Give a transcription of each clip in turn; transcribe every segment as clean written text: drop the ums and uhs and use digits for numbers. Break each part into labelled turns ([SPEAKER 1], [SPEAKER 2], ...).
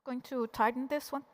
[SPEAKER 1] Going to tighten this one.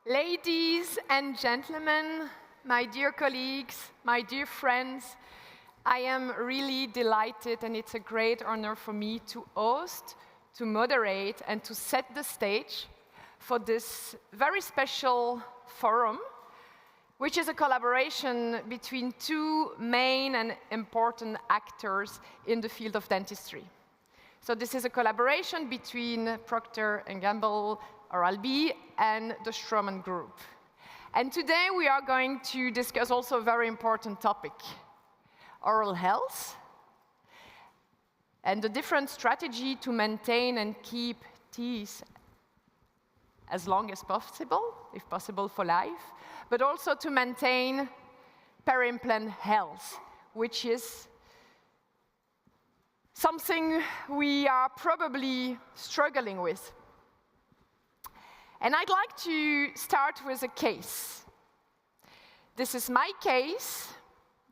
[SPEAKER 1] Ladies and gentlemen, my dear colleagues, my dear friends, I am really delighted, and it's a great honor for me to host, to moderate, and to set the stage for this very special forum, which is a collaboration between two main and important actors in the field of dentistry. So this is a collaboration between Procter & Gamble, Oral-B, and the Straumann Group. And today we are going to discuss also a very important topic, oral health, and the different strategy to maintain and keep teeth as long as possible, if possible for life, but also to maintain peri-implant health, which is something we are probably struggling with. And I'd like to start with a case. This is my case.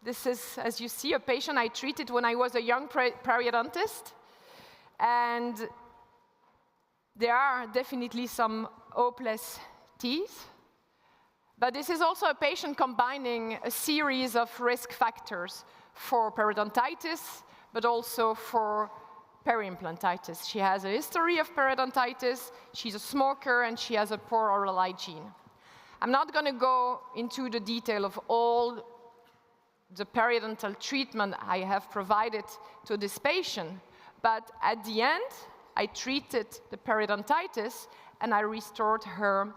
[SPEAKER 1] This is, as you see, a patient I treated when I was a young periodontist. And there are definitely some hopeless teeth. But this is also a patient combining a series of risk factors for periodontitis, but also for peri-implantitis. She has a history of periodontitis, she's a smoker, and she has a poor oral hygiene. I'm not going to go into the detail of all the periodontal treatment I have provided to this patient, but at the end, I treated the periodontitis and I restored her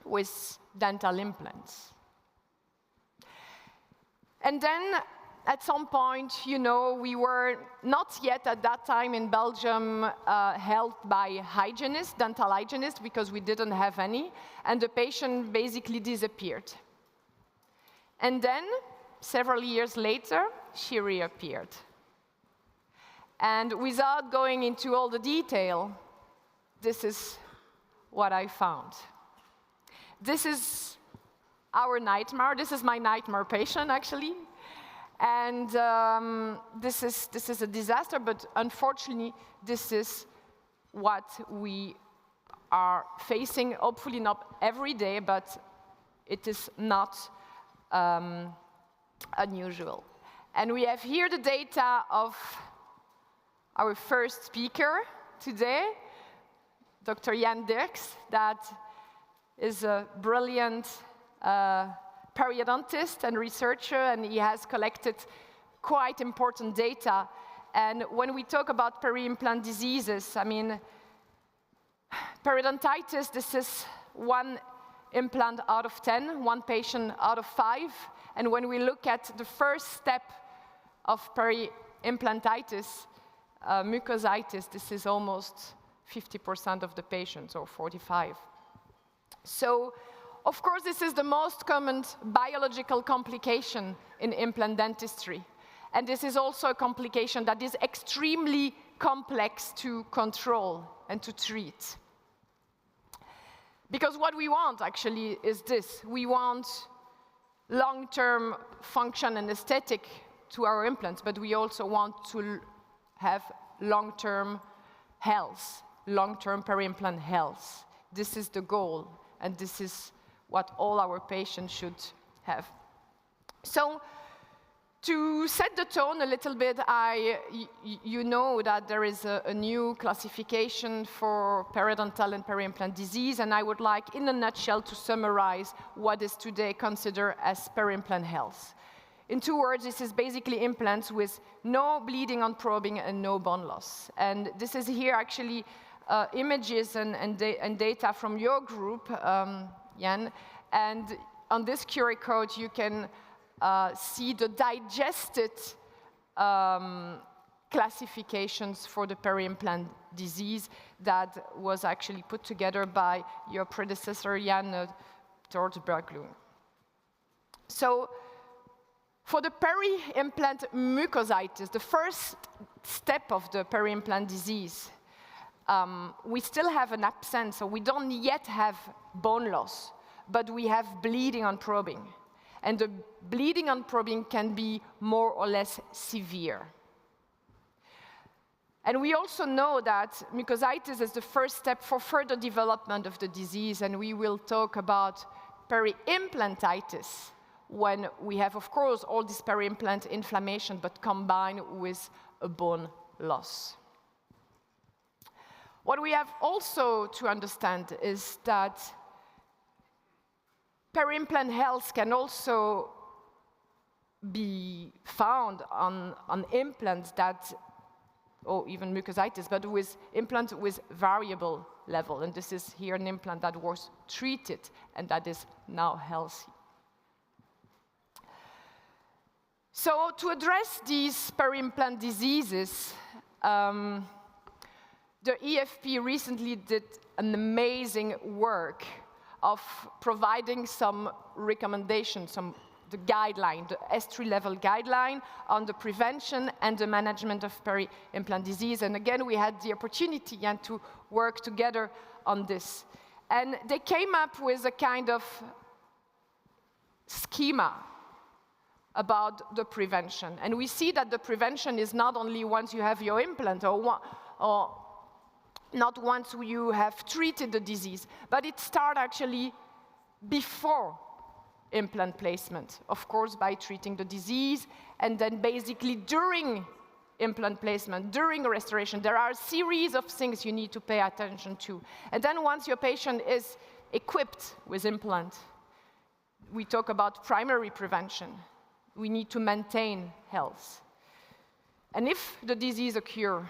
[SPEAKER 1] with dental implants. And then, at some point, you know, we were not yet at that time in Belgium held by hygienists, dental hygienists, because we didn't have any, and the patient basically disappeared. And then, several years later, she reappeared. And without going into all the detail, this is what I found. This is our nightmare. This is my nightmare patient, actually. And this is a disaster, but unfortunately, this is what we are facing, hopefully not every day, but it is not unusual. And we have here the data of our first speaker today, Dr. Jan Dirks, that is a brilliant periodontist and researcher, and he has collected quite important data. And when we talk about peri-implant diseases, I mean, periodontitis, this is 1 implant out of 10, 1 patient out of 5. And when we look at the first step of peri-implantitis, mucositis, this is almost 50% of the patients, or 45. So, of course, this is the most common biological complication in implant dentistry. And this is also a complication that is extremely complex to control and to treat. Because what we want, actually, is this. We want long-term function and aesthetic to our implants, but we also want to have long-term health, long-term peri-implant health. This is the goal, and this is what all our patients should have. So, to set the tone a little bit, you know that there is a new classification for periodontal and peri-implant disease, and I would like, in a nutshell, to summarize what is today considered as peri-implant health. In 2 words, this is basically implants with no bleeding on probing and no bone loss. And this is here actually images and data from your group, Jan, and on this QR code you can see the digested classifications for the peri-implant disease that was actually put together by your predecessor, Jan Berglund. So, for the peri-implant mucositis, the first step of the peri-implant disease, we still have an absence, so we don't yet have bone loss, but we have bleeding on probing. And the bleeding on probing can be more or less severe. And we also know that mucositis is the first step for further development of the disease, and we will talk about peri-implantitis when we have, of course, all this peri-implant inflammation, but combined with a bone loss. What we have also to understand is that peri-implant health can also be found on implants that, or even mucositis, but with implants with variable level. And this is here an implant that was treated and that is now healthy. So to address these peri-implant diseases, the EFP recently did an amazing work of providing some recommendations, the guideline, the S3 level guideline on the prevention and the management of peri-implant disease. And again, we had the opportunity to work together on this. And they came up with a kind of schema about the prevention. And we see that the prevention is not only once you have your implant or not once you have treated the disease, but it starts actually before implant placement, of course, by treating the disease, and then basically during implant placement, during restoration, there are a series of things you need to pay attention to. And then once your patient is equipped with implant, we talk about primary prevention. We need to maintain health. And if the disease occurs,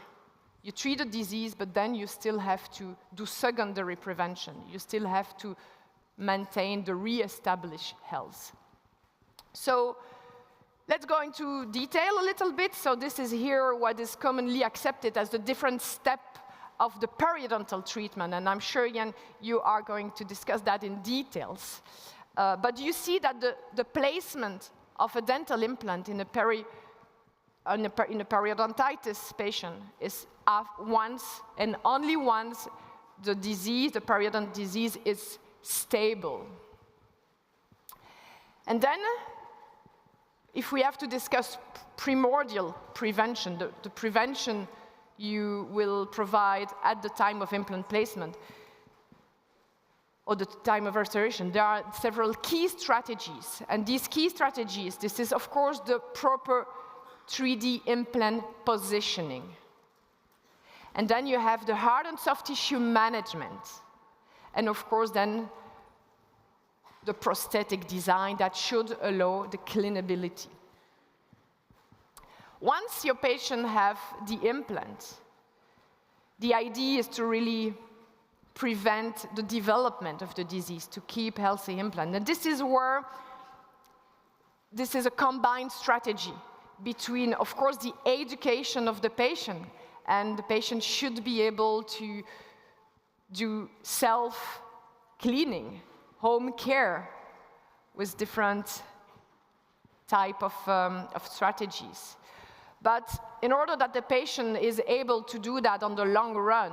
[SPEAKER 1] you treat the disease, but then you still have to do secondary prevention. You still have to maintain the re-established health. So let's go into detail a little bit. So this is here what is commonly accepted as the different step of the periodontal treatment. And I'm sure, Jan, you are going to discuss that in details. But you see that the placement of a dental implant in a periodontitis patient is once and only once the disease, the periodont disease, is stable. And then, if we have to discuss primordial prevention, the prevention you will provide at the time of implant placement or the time of restoration, there are several key strategies. And these key strategies, this is, of course, the proper 3D implant positioning. And then you have the hard and soft tissue management. And of course, then the prosthetic design that should allow the cleanability. Once your patient have the implant, the idea is to really prevent the development of the disease, to keep healthy implant. And this is where this is a combined strategy between, of course, the education of the patient, and the patient should be able to do self-cleaning, home care, with different type of strategies. But in order that the patient is able to do that on the long run,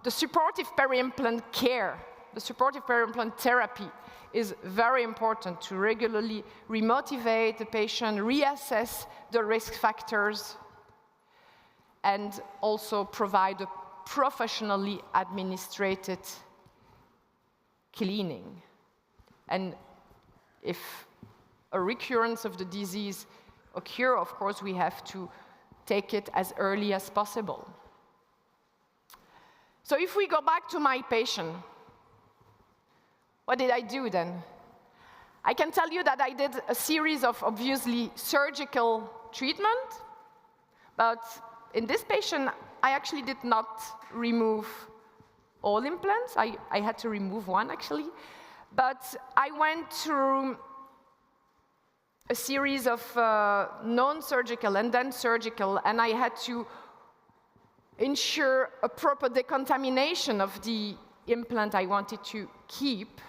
[SPEAKER 1] the supportive peri-implant care, the supportive peri-implant therapy is very important to regularly remotivate the patient, reassess the risk factors, and also provide a professionally administrated cleaning. And if a recurrence of the disease occurs, of course, we have to take it as early as possible. So if we go back to my patient, what did I do then? I can tell you that I did a series of obviously surgical treatment, but in this patient, I actually did not remove all implants. I had to remove one, actually. But I went through a series of non-surgical and then surgical, and I had to ensure a proper decontamination of the implant I wanted to keep.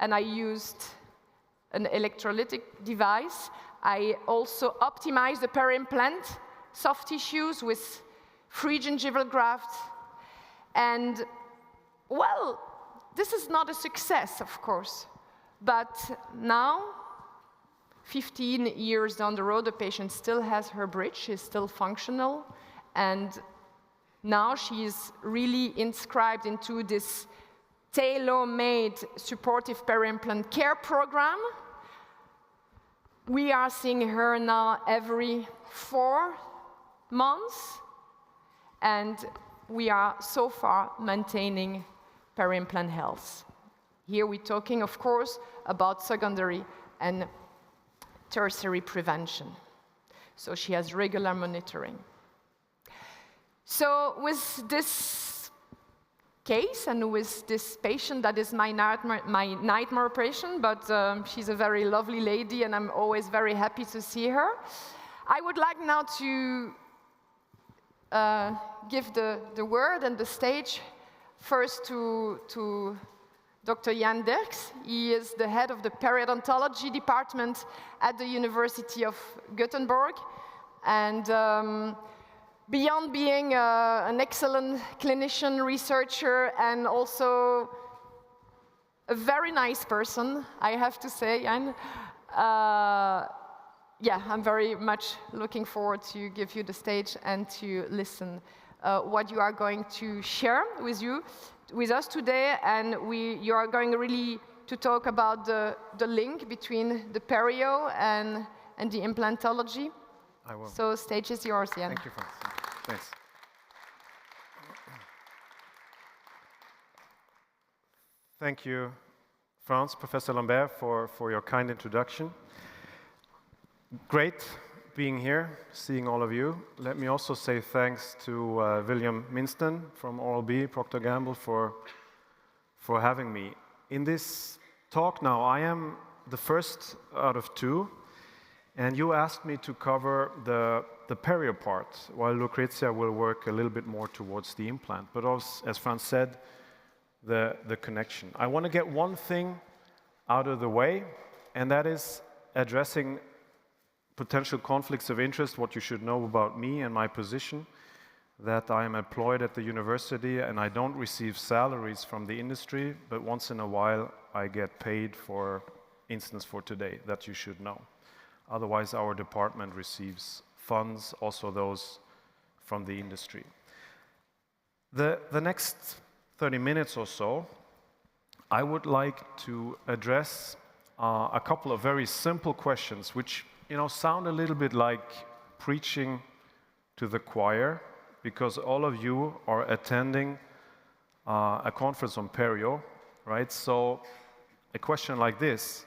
[SPEAKER 1] And I used an electrolytic device. I also optimized the peri-implant soft tissues with free gingival graft. And, well, this is not a success, of course. But now, 15 years down the road, the patient still has her bridge, is still functional, and Now she is really inscribed into this tailor-made supportive peri-implant care program. We are seeing her now every 4 months, and we are so far maintaining peri-implant health. Here we're talking, of course, about secondary and tertiary prevention. So she has regular monitoring. So with this case and with this patient, that is my nightmare patient, but she's a very lovely lady and I'm always very happy to see her. I would like now to give the word and the stage first to Dr. Jan Dirks. He is the head of the periodontology department at the University of Gothenburg. And beyond being an excellent clinician, researcher, and also a very nice person, I have to say, Jan, yeah, I'm very much looking forward to give you the stage and to listen what you are going to share with us today, and you are going really to talk about the link between the perio and the implantology.
[SPEAKER 2] I will.
[SPEAKER 1] So stage is yours, Jan.
[SPEAKER 2] Thank you, Frans. Thanks. Thank you, Frans, Professor Lambert, for your kind introduction. Great being here, seeing all of you. Let me also say thanks to William Minston from Oral-B, Procter & Gamble, for having me. In this talk now, I am the first out of 2, and you asked me to cover the perio part, while Lucrecia will work a little bit more towards the implant, but also, as Frans said, the connection. I want to get one thing out of the way, and that is addressing potential conflicts of interest, what you should know about me and my position, that I am employed at the university and I don't receive salaries from the industry, but once in a while I get paid, for instance for today, that you should know. Otherwise our department receives funds, also those from the industry. The next 30 minutes or so, I would like to address a couple of very simple questions, which sound a little bit like preaching to the choir, because all of you are attending a conference on perio, right? So a question like this: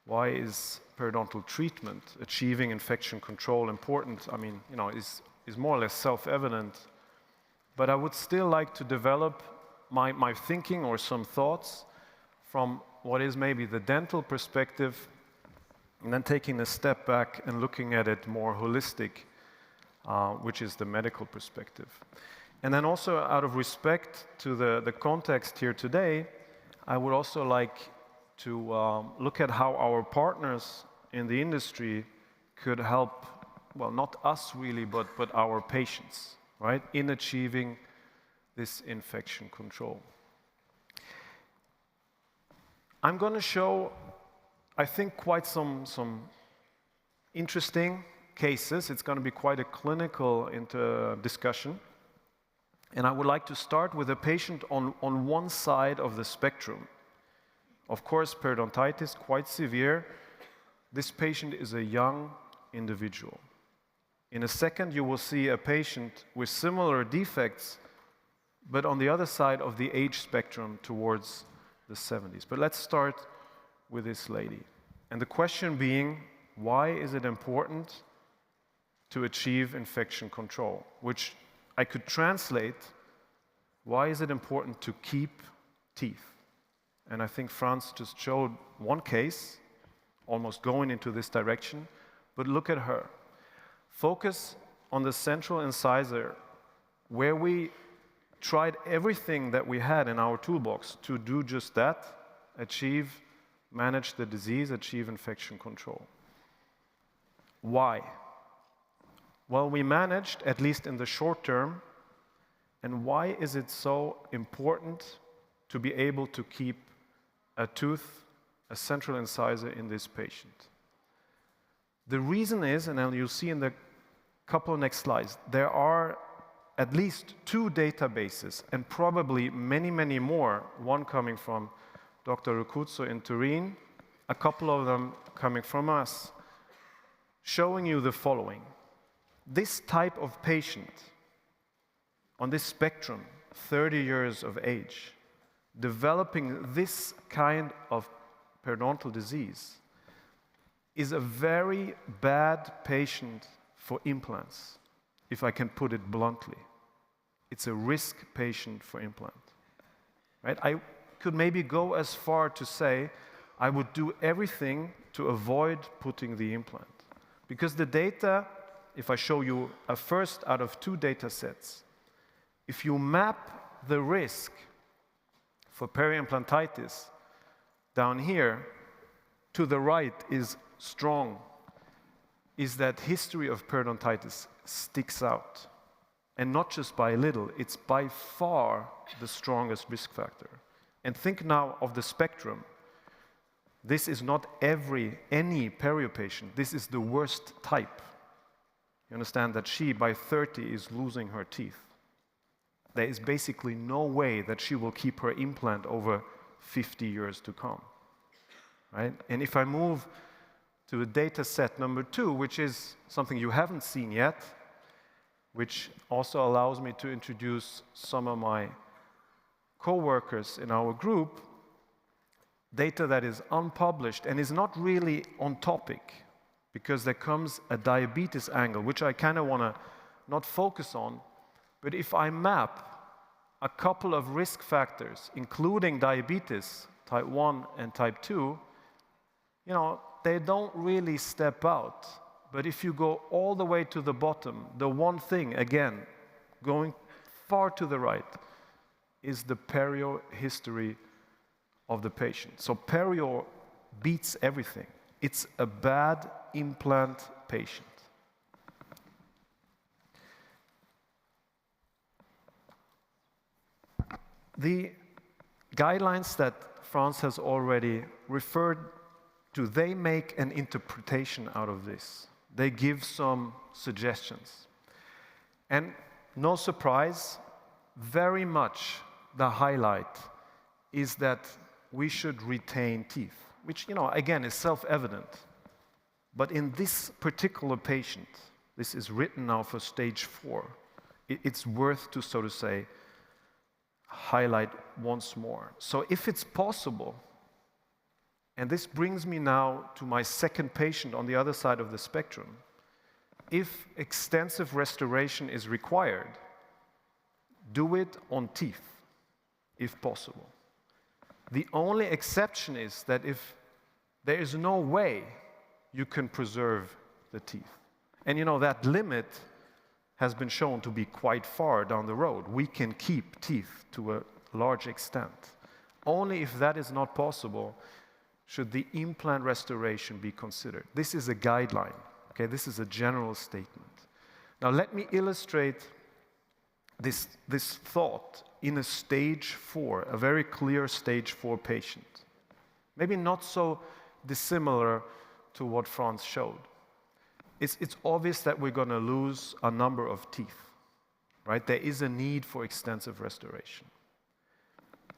[SPEAKER 2] why is periodontal treatment, achieving infection control, important? I mean, is more or less self-evident. But I would still like to develop my thinking or some thoughts from what is maybe the dental perspective, and then taking a step back and looking at it more holistic, which is the medical perspective. And then also, out of respect to the context here today, I would also like to look at how our partners in the industry could help, well, not us really, but our patients, right, in achieving this infection control. I'm going to show, I think, quite some interesting cases. It's going to be quite a clinical discussion. And I would like to start with a patient on one side of the spectrum. Of course, periodontitis, quite severe. This patient is a young individual. In a second, you will see a patient with similar defects, but on the other side of the age spectrum, towards the 70s. But let's start with this lady. And the question being, why is it important to achieve infection control? Which I could translate, why is it important to keep teeth? And I think Frans just showed one case, almost going into this direction, but look at her. Focus on the central incisor, where we tried everything that we had in our toolbox to do just that, manage the disease, achieve infection control. Why? Well, we managed, at least in the short term, and why is it so important to be able to keep a tooth, a central incisor in this patient? The reason is, and you'll see in the couple of next slides, there are at least 2 databases, and probably many, many more, one coming from Dr. Ricuzzo in Turin, a couple of them coming from us, showing you the following. This type of patient on this spectrum, 30 years of age, developing this kind of periodontal disease, is a very bad patient for implants, if I can put it bluntly. It's a risk patient for implant. Right? I could maybe go as far to say I would do everything to avoid putting the implant. Because the data, if I show you a first out of 2 data sets, if you map the risk for peri-implantitis down here, to the right is strong, is that history of periodontitis sticks out. And not just by a little, it's by far the strongest risk factor. And think now of the spectrum. This is not any perio patient, this is the worst type. You understand that she, by 30, is losing her teeth. There is basically no way that she will keep her implant over 50 years to come. Right? And if I move to data set number 2, which is something you haven't seen yet, which also allows me to introduce some of my co-workers in our group, data that is unpublished and is not really on topic, because there comes a diabetes angle, which I kind of want to not focus on, but if I map a couple of risk factors, including diabetes, type 1 and type 2, you know, they don't really step out. But if you go all the way to the bottom, the one thing, again, going far to the right, is the perio history of the patient. So perio beats everything. It's a bad implant patient. The guidelines that France has already referred to, they make an interpretation out of this. They give some suggestions. And no surprise, very much the highlight is that we should retain teeth, which, you know, again, is self-evident. But in this particular patient, this is written now for stage 4, it's worth to, so to say, highlight once more. So if it's possible, and this brings me now to my second patient on the other side of the spectrum, if extensive restoration is required, do it on teeth, if possible. The only exception is that if there is no way you can preserve the teeth. And you know, that limit has been shown to be quite far down the road. We can keep teeth to a large extent. Only if that is not possible should the implant restoration be considered. This is a guideline, okay? This is a general statement. Now let me illustrate this thought in a stage 4, a very clear stage 4 patient. Maybe not so dissimilar to what Franz showed. It's obvious that we're going to lose a number of teeth, right? There is a need for extensive restoration.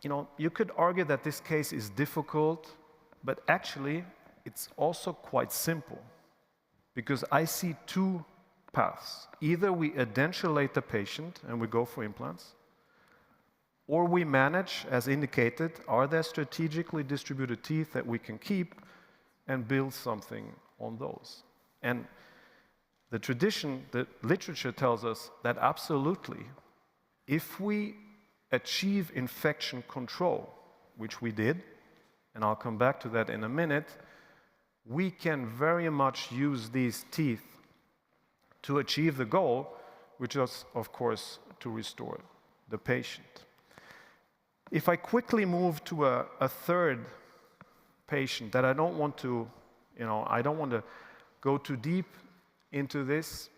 [SPEAKER 2] You know, you could argue that this case is difficult, but actually it's also quite simple, because I see 2 paths. Either we edentulate the patient and we go for implants, or we manage, as indicated, are there strategically distributed teeth that we can keep and build something on those. And the tradition, the literature tells us that absolutely, if we achieve infection control, which we did, and I'll come back to that in a minute, we can very much use these teeth to achieve the goal, which is, of course, to restore the patient. If I quickly move to a third patient that I don't want to, you know, I don't want to go too deep into this,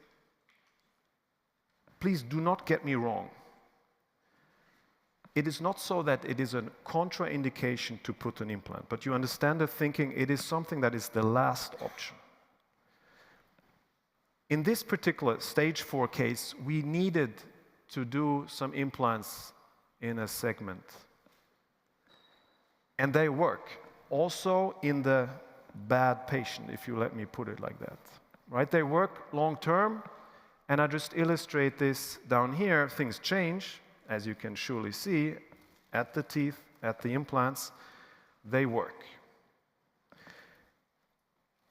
[SPEAKER 2] please do not get me wrong. It is not so that it is a contraindication to put an implant, but you understand the thinking, it is something that is the last option. In this particular stage 4 case, we needed to do some implants in a segment. And they work, also in the bad patient, if you let me put it like that. Right? They work long term, and I just illustrate this down here. Things change, as you can surely see, at the teeth, at the implants, they work.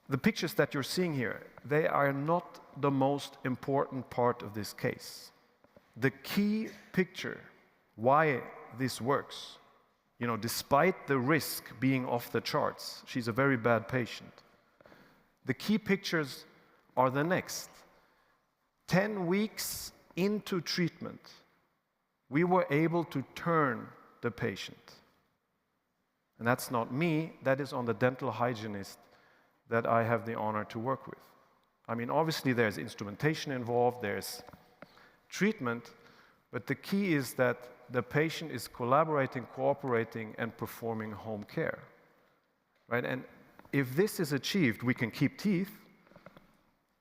[SPEAKER 2] The pictures that you're seeing here, they are not the most important part of this case. The key picture, why this works, despite the risk being off the charts, she's a very bad patient. The key pictures are the next. 10 weeks into treatment, we were able to turn the patient. And that's not me, that is on the dental hygienist that I have the honor to work with. I mean, obviously there's instrumentation involved, there's treatment, but the key is that the patient is collaborating, cooperating, and performing home care. Right? And if this is achieved, we can keep teeth.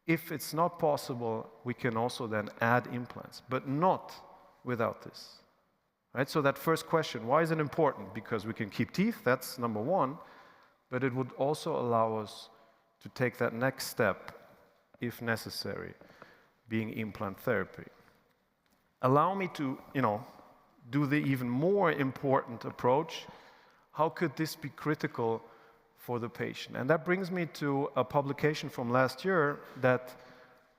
[SPEAKER 2] If it's not possible, we can also then add implants, but not without this. Right? So that first question, why is it important? Because we can keep teeth, that's number one, but it would also allow us to take that next step, if necessary, being implant therapy. Allow me to, do the even more important approach. How could this be critical for the patient? And that brings me to a publication from last year that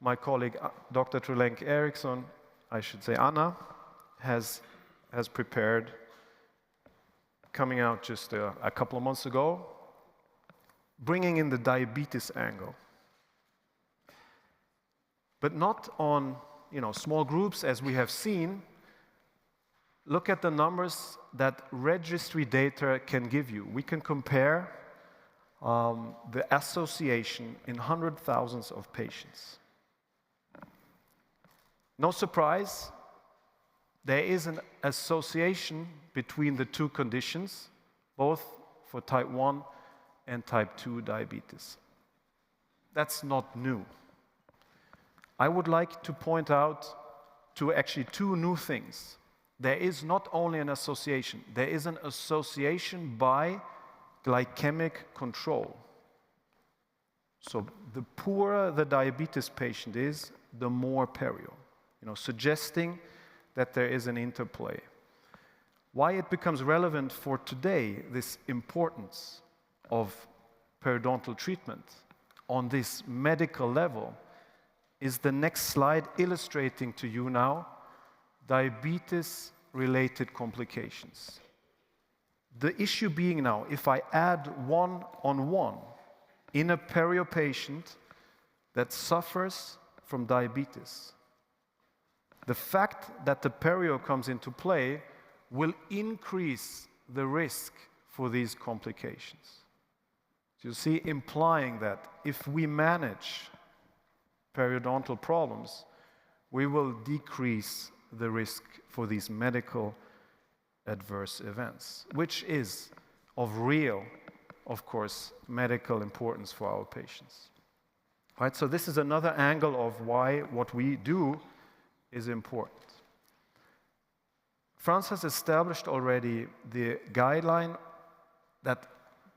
[SPEAKER 2] my colleague, Dr. Trulenk Eriksson, I should say Anna, has prepared, coming out just a couple of months ago, bringing in the diabetes angle. But not on small groups as we have seen. Look at the numbers that registry data can give you. We can compare the association in 100,000s of patients. No surprise, there is an association between the two conditions, both for type 1 and type 2 diabetes. That's not new. I would like to point out to actually two new things. There is not only an association, there is an association by glycemic control. So the poorer the diabetes patient is, the more perio, suggesting that there is an interplay. Why it becomes relevant for today, this importance of periodontal treatment on this medical level, is the next slide illustrating to you now diabetes-related complications. The issue being now, if I add one-on-one in a perio patient that suffers from diabetes, the fact that the perio comes into play will increase the risk for these complications. So you see, implying that if we manage periodontal problems, we will decrease the risk for these medical adverse events, which is of real, of course, medical importance for our patients. Right? So this is another angle of why what we do is important. France has established already the guideline that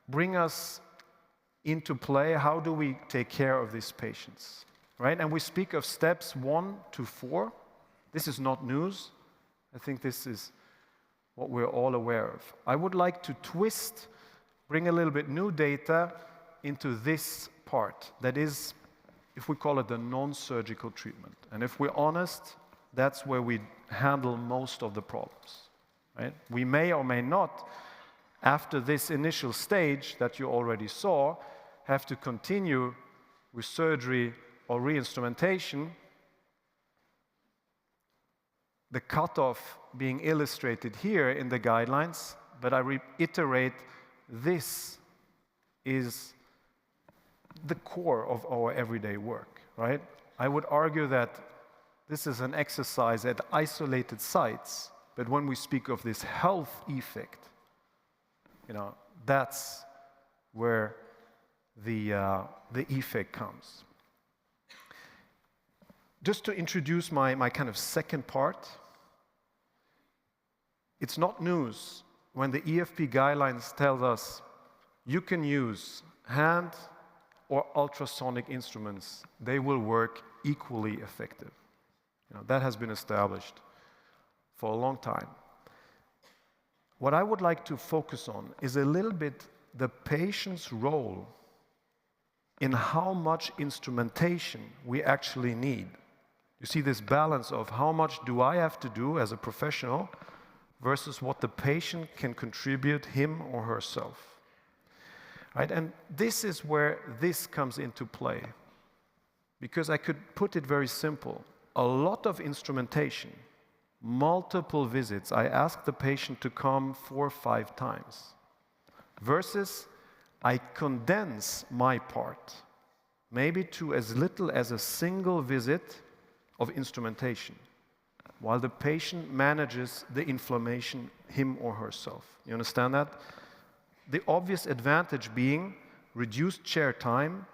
[SPEAKER 2] bring us into play, how do we take care of these patients? Right? And we speak of steps 1 to 4. This is not news. I think this is what we're all aware of. I would like to bring a little bit new data into this part. That is, if we call it the non-surgical treatment. And if we're honest, that's where we handle most of the problems. Right? We may or may not, after this initial stage that you already saw, have to continue with surgery or re-instrumentation. The cutoff being illustrated here in the guidelines, but I reiterate, this is the core of our everyday work, right? I would argue that this is an exercise at isolated sites, but when we speak of this health effect, that's where the effect comes. Just to introduce my kind of second part, it's not news when the EFP guidelines tell us you can use hand or ultrasonic instruments. They will work equally effective. That has been established for a long time. What I would like to focus on is a little bit the patient's role in how much instrumentation we actually need. You see this balance of how much do I have to do as a professional versus what the patient can contribute him or herself. Right? And this is where this comes into play. Because I could put it very simple. A lot of instrumentation, multiple visits, I ask the patient to come 4 or 5 times. Versus I condense my part, maybe to as little as a single visit of instrumentation, while the patient manages the inflammation him or herself. You understand that? The obvious advantage being reduced chair time,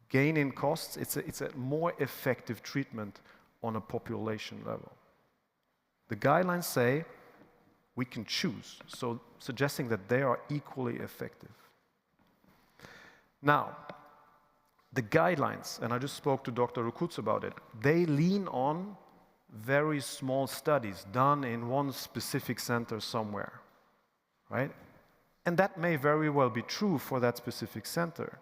[SPEAKER 2] gain in costs. It's a more effective treatment on a population level. The guidelines say we can choose, so suggesting that they are equally effective. Now, the guidelines, and I just spoke to Dr. Rukutz about it, they lean on very small studies done in one specific center somewhere, right? And that may very well be true for that specific center,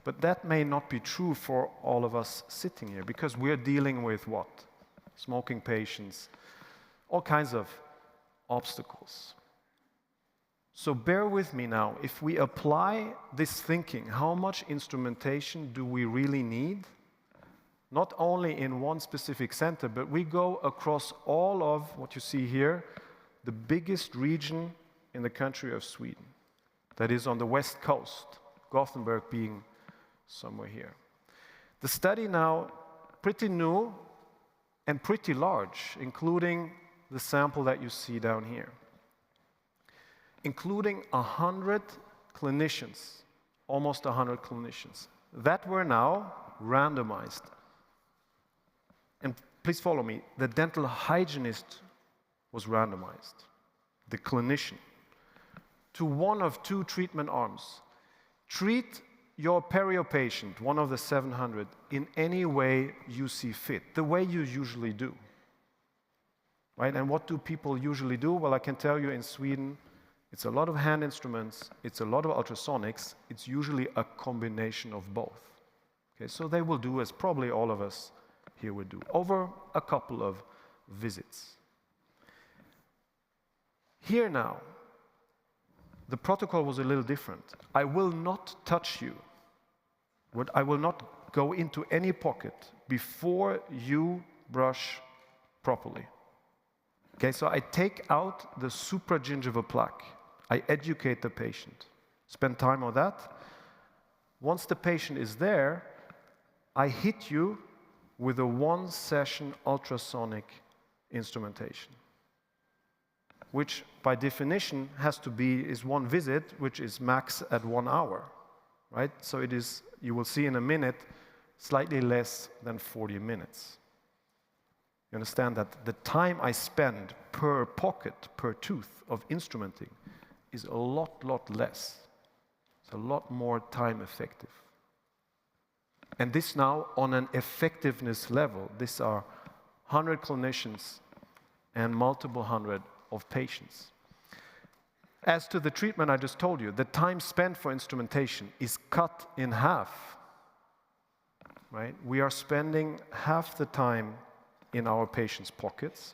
[SPEAKER 2] but that may not be true for all of us sitting here, because we're dealing with what? Smoking patients, all kinds of obstacles. So bear with me now. If we apply this thinking, how much instrumentation do we really need? Not only in one specific center, but we go across all of what you see here, the biggest region in the country of Sweden. That is on the west coast, Gothenburg being somewhere here. The study now, pretty new and pretty large, including the sample that you see down here. Including 100 clinicians, almost 100 clinicians, that were now randomized. And please follow me, the dental hygienist was randomized, the clinician, to one of 2 treatment arms. Treat your perio patient, one of the 700, in any way you see fit, the way you usually do. Right? And what do people usually do? Well, I can tell you in Sweden, it's a lot of hand instruments, it's a lot of ultrasonics, it's usually a combination of both. Okay, so they will do as probably all of us here would do, over a couple of visits. Here now, the protocol was a little different. I will not touch you. I will not go into any pocket before you brush properly. Okay, so I take out the supragingival plaque. I educate the patient, spend time on that. Once the patient is there, I hit you with a 1-session ultrasonic instrumentation, which by definition is 1 visit, which is max at 1 hour, right? So it is, you will see in a minute, slightly less than 40 minutes. You understand that the time I spend per pocket, per tooth of instrumenting is a lot less. It's a lot more time effective. And this now on an effectiveness level, these are 100 clinicians and multiple hundred of patients. As to the treatment I just told you, the time spent for instrumentation is cut in half, right? We are spending half the time in our patients' pockets.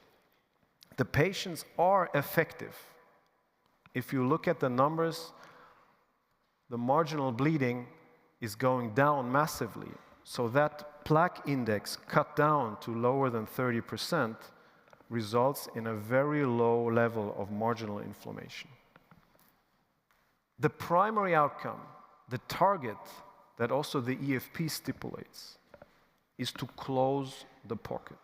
[SPEAKER 2] The patients are effective. If you look at the numbers, the marginal bleeding is going down massively. So that plaque index cut down to lower than 30% results in a very low level of marginal inflammation. The primary outcome, the target that also the EFP stipulates, is to close the pocket,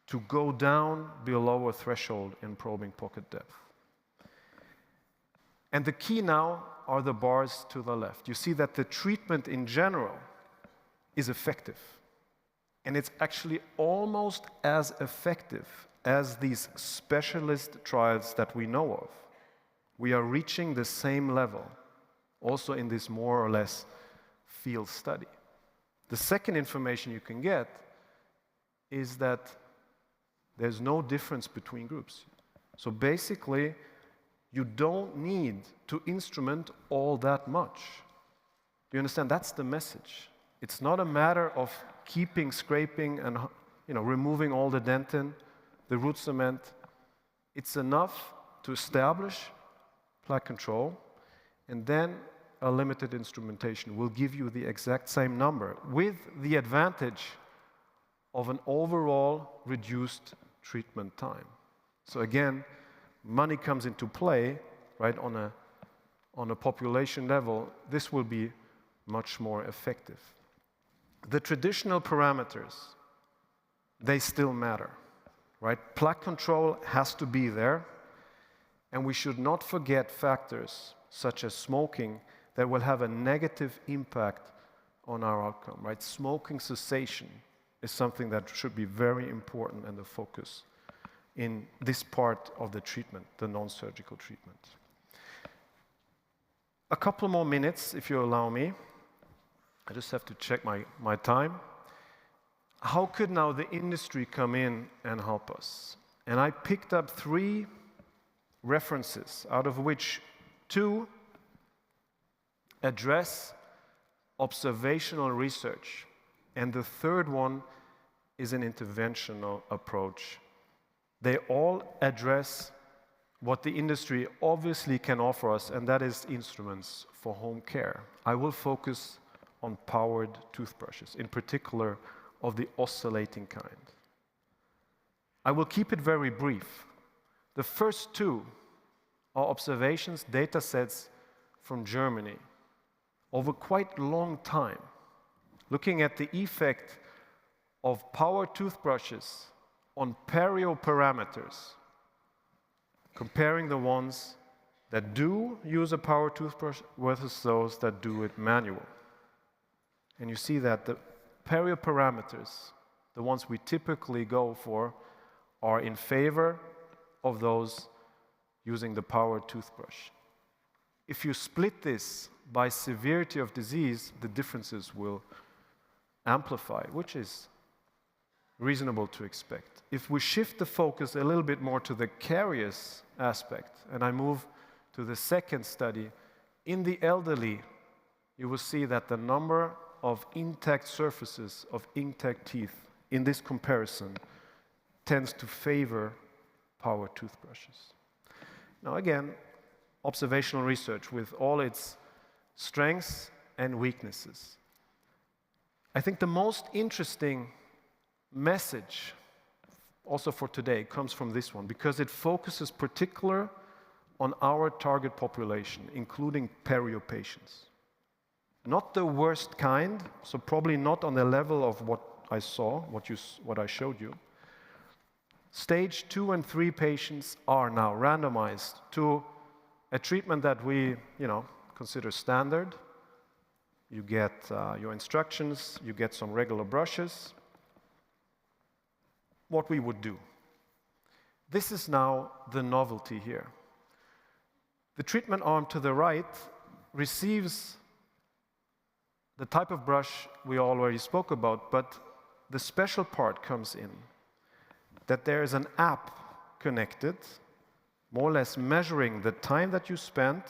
[SPEAKER 2] to go down below a threshold in probing pocket depth. And the key now are the bars to the left. You see that the treatment in general is effective. And it's actually almost as effective as these specialist trials that we know of, we are reaching the same level, also in this more or less field study. The second information you can get is that there's no difference between groups. So basically, you don't need to instrument all that much. Do you understand? That's the message. It's not a matter of keeping scraping and removing all the dentin, the root cement. It's enough to establish plaque control, and then a limited instrumentation will give you the exact same number with the advantage of an overall reduced treatment time. So again, money comes into play, right, on a population level. This will be much more effective. The traditional parameters, they still matter, right? Plaque control has to be there, and we should not forget factors such as smoking that will have a negative impact on our outcome, right? Smoking cessation is something that should be very important and the focus in this part of the treatment, the non-surgical treatment. A couple more minutes, if you allow me. I just have to check my time. How could now the industry come in and help us? And I picked up 3 references, out of which 2 address observational research, and the third one is an interventional approach. They all address what the industry obviously can offer us, and that is instruments for home care. I will focus on powered toothbrushes, in particular of the oscillating kind. I will keep it very brief. The first 2 are observations, data sets from Germany over quite a long time, looking at the effect of power toothbrushes on perio parameters, comparing the ones that do use a power toothbrush versus those that do it manual. And you see that the perio parameters, the ones we typically go for, are in favor of those using the power toothbrush. If you split this by severity of disease, the differences will amplify, which is reasonable to expect. If we shift the focus a little bit more to the caries aspect, and I move to the second study, in the elderly, you will see that the number of intact surfaces of intact teeth in this comparison tends to favor power toothbrushes. Now again, observational research with all its strengths and weaknesses. I think the most interesting message also for today comes from this one, because it focuses particular on our target population, including perio patients. Not the worst kind, so probably not on the level of what I saw, what I showed you. Stage 2 and 3 patients are now randomized to a treatment that we, consider standard. You get your instructions, you get some regular brushes. What we would do. This is now the novelty here. The treatment arm to the right receives the type of brush we already spoke about, but the special part comes in, that there is an app connected, more or less measuring the time that you spent,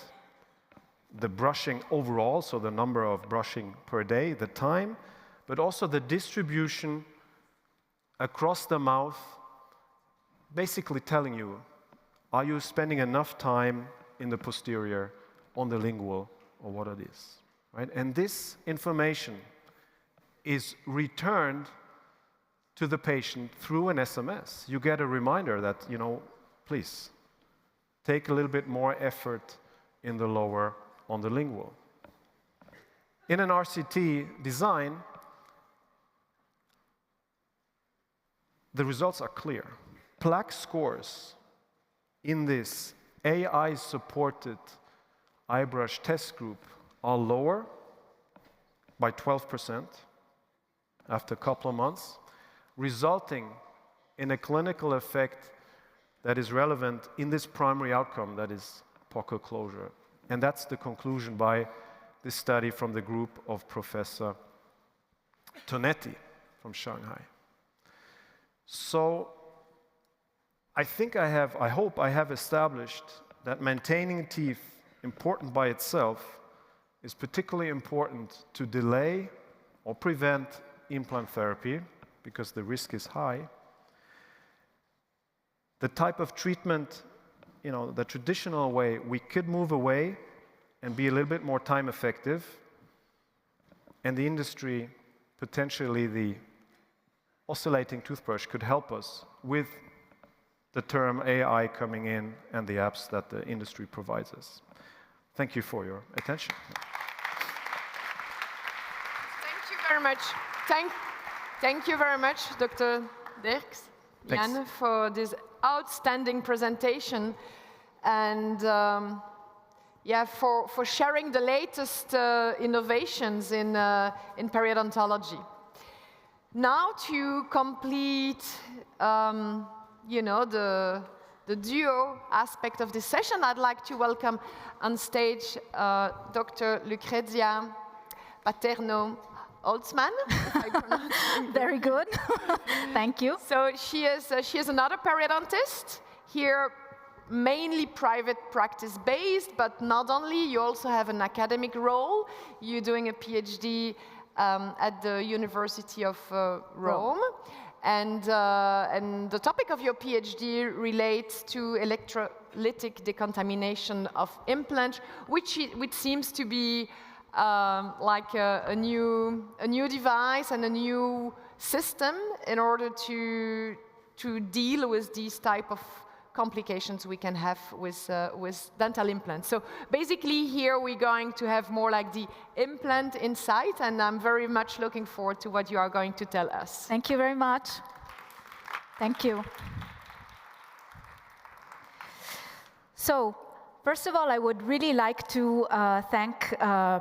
[SPEAKER 2] the brushing overall, so the number of brushing per day, the time, but also the distribution across the mouth, basically telling you, are you spending enough time in the posterior, on the lingual, or what it is, right? And this information is returned to the patient through an SMS. You get a reminder that, please, take a little bit more effort in the lower, on the lingual. In an RCT design, the results are clear. Plaque scores in this AI-supported eyebrush test group are lower by 12% after a couple of months, resulting in a clinical effect that is relevant in this primary outcome, that is pocket closure. And that's the conclusion by this study from the group of Professor Tonetti from Shanghai. So I hope I have established that maintaining teeth, important by itself, is particularly important to delay or prevent implant therapy because the risk is high. The type of treatment, the traditional way, we could move away and be a little bit more time effective. And the industry, potentially the oscillating toothbrush, could help us with the term AI coming in and the apps that the industry provides us. Thank you for your attention.
[SPEAKER 1] Thank you very much. Thank you very much, Dr. Dirks, Jan, for this outstanding presentation and for sharing the latest innovations in periodontology. Now to complete the duo aspect of this session, I'd like to welcome on stage Dr. Lucrecia Paterno-Holzmann.
[SPEAKER 3] Very good. Thank you.
[SPEAKER 1] So she is another periodontist here, mainly private practice based, but not only. You also have an academic role. You're doing a PhD at the University of Rome. And the topic of your PhD relates to electrolytic decontamination of implant, which seems to be like a new device and a new system in order to deal with these type of complications we can have with dental implants. So basically here we're going to have more like the implant insight, and I'm very much looking forward to what you are going to tell us.
[SPEAKER 3] Thank you very much. Thank you. So, first of all, I would really like to thank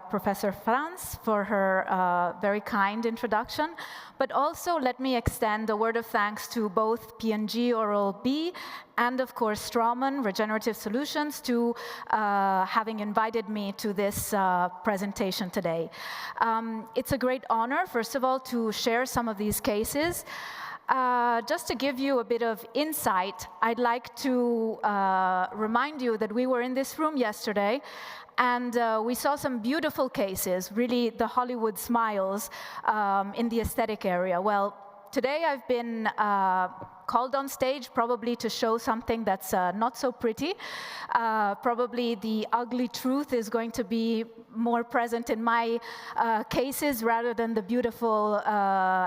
[SPEAKER 3] Professor Franz for her very kind introduction, but also let me extend a word of thanks to both P&G Oral-B and, of course, Straumann Regenerative Solutions to having invited me to this presentation today. It's a great honor, first of all, to share some of these cases. Just to give you a bit of insight, I'd like to remind you that we were in this room yesterday and we saw some beautiful cases, really the Hollywood smiles in the aesthetic area. Well, today I've been called on stage probably to show something that's not so pretty. Probably the ugly truth is going to be more present in my cases rather than the beautiful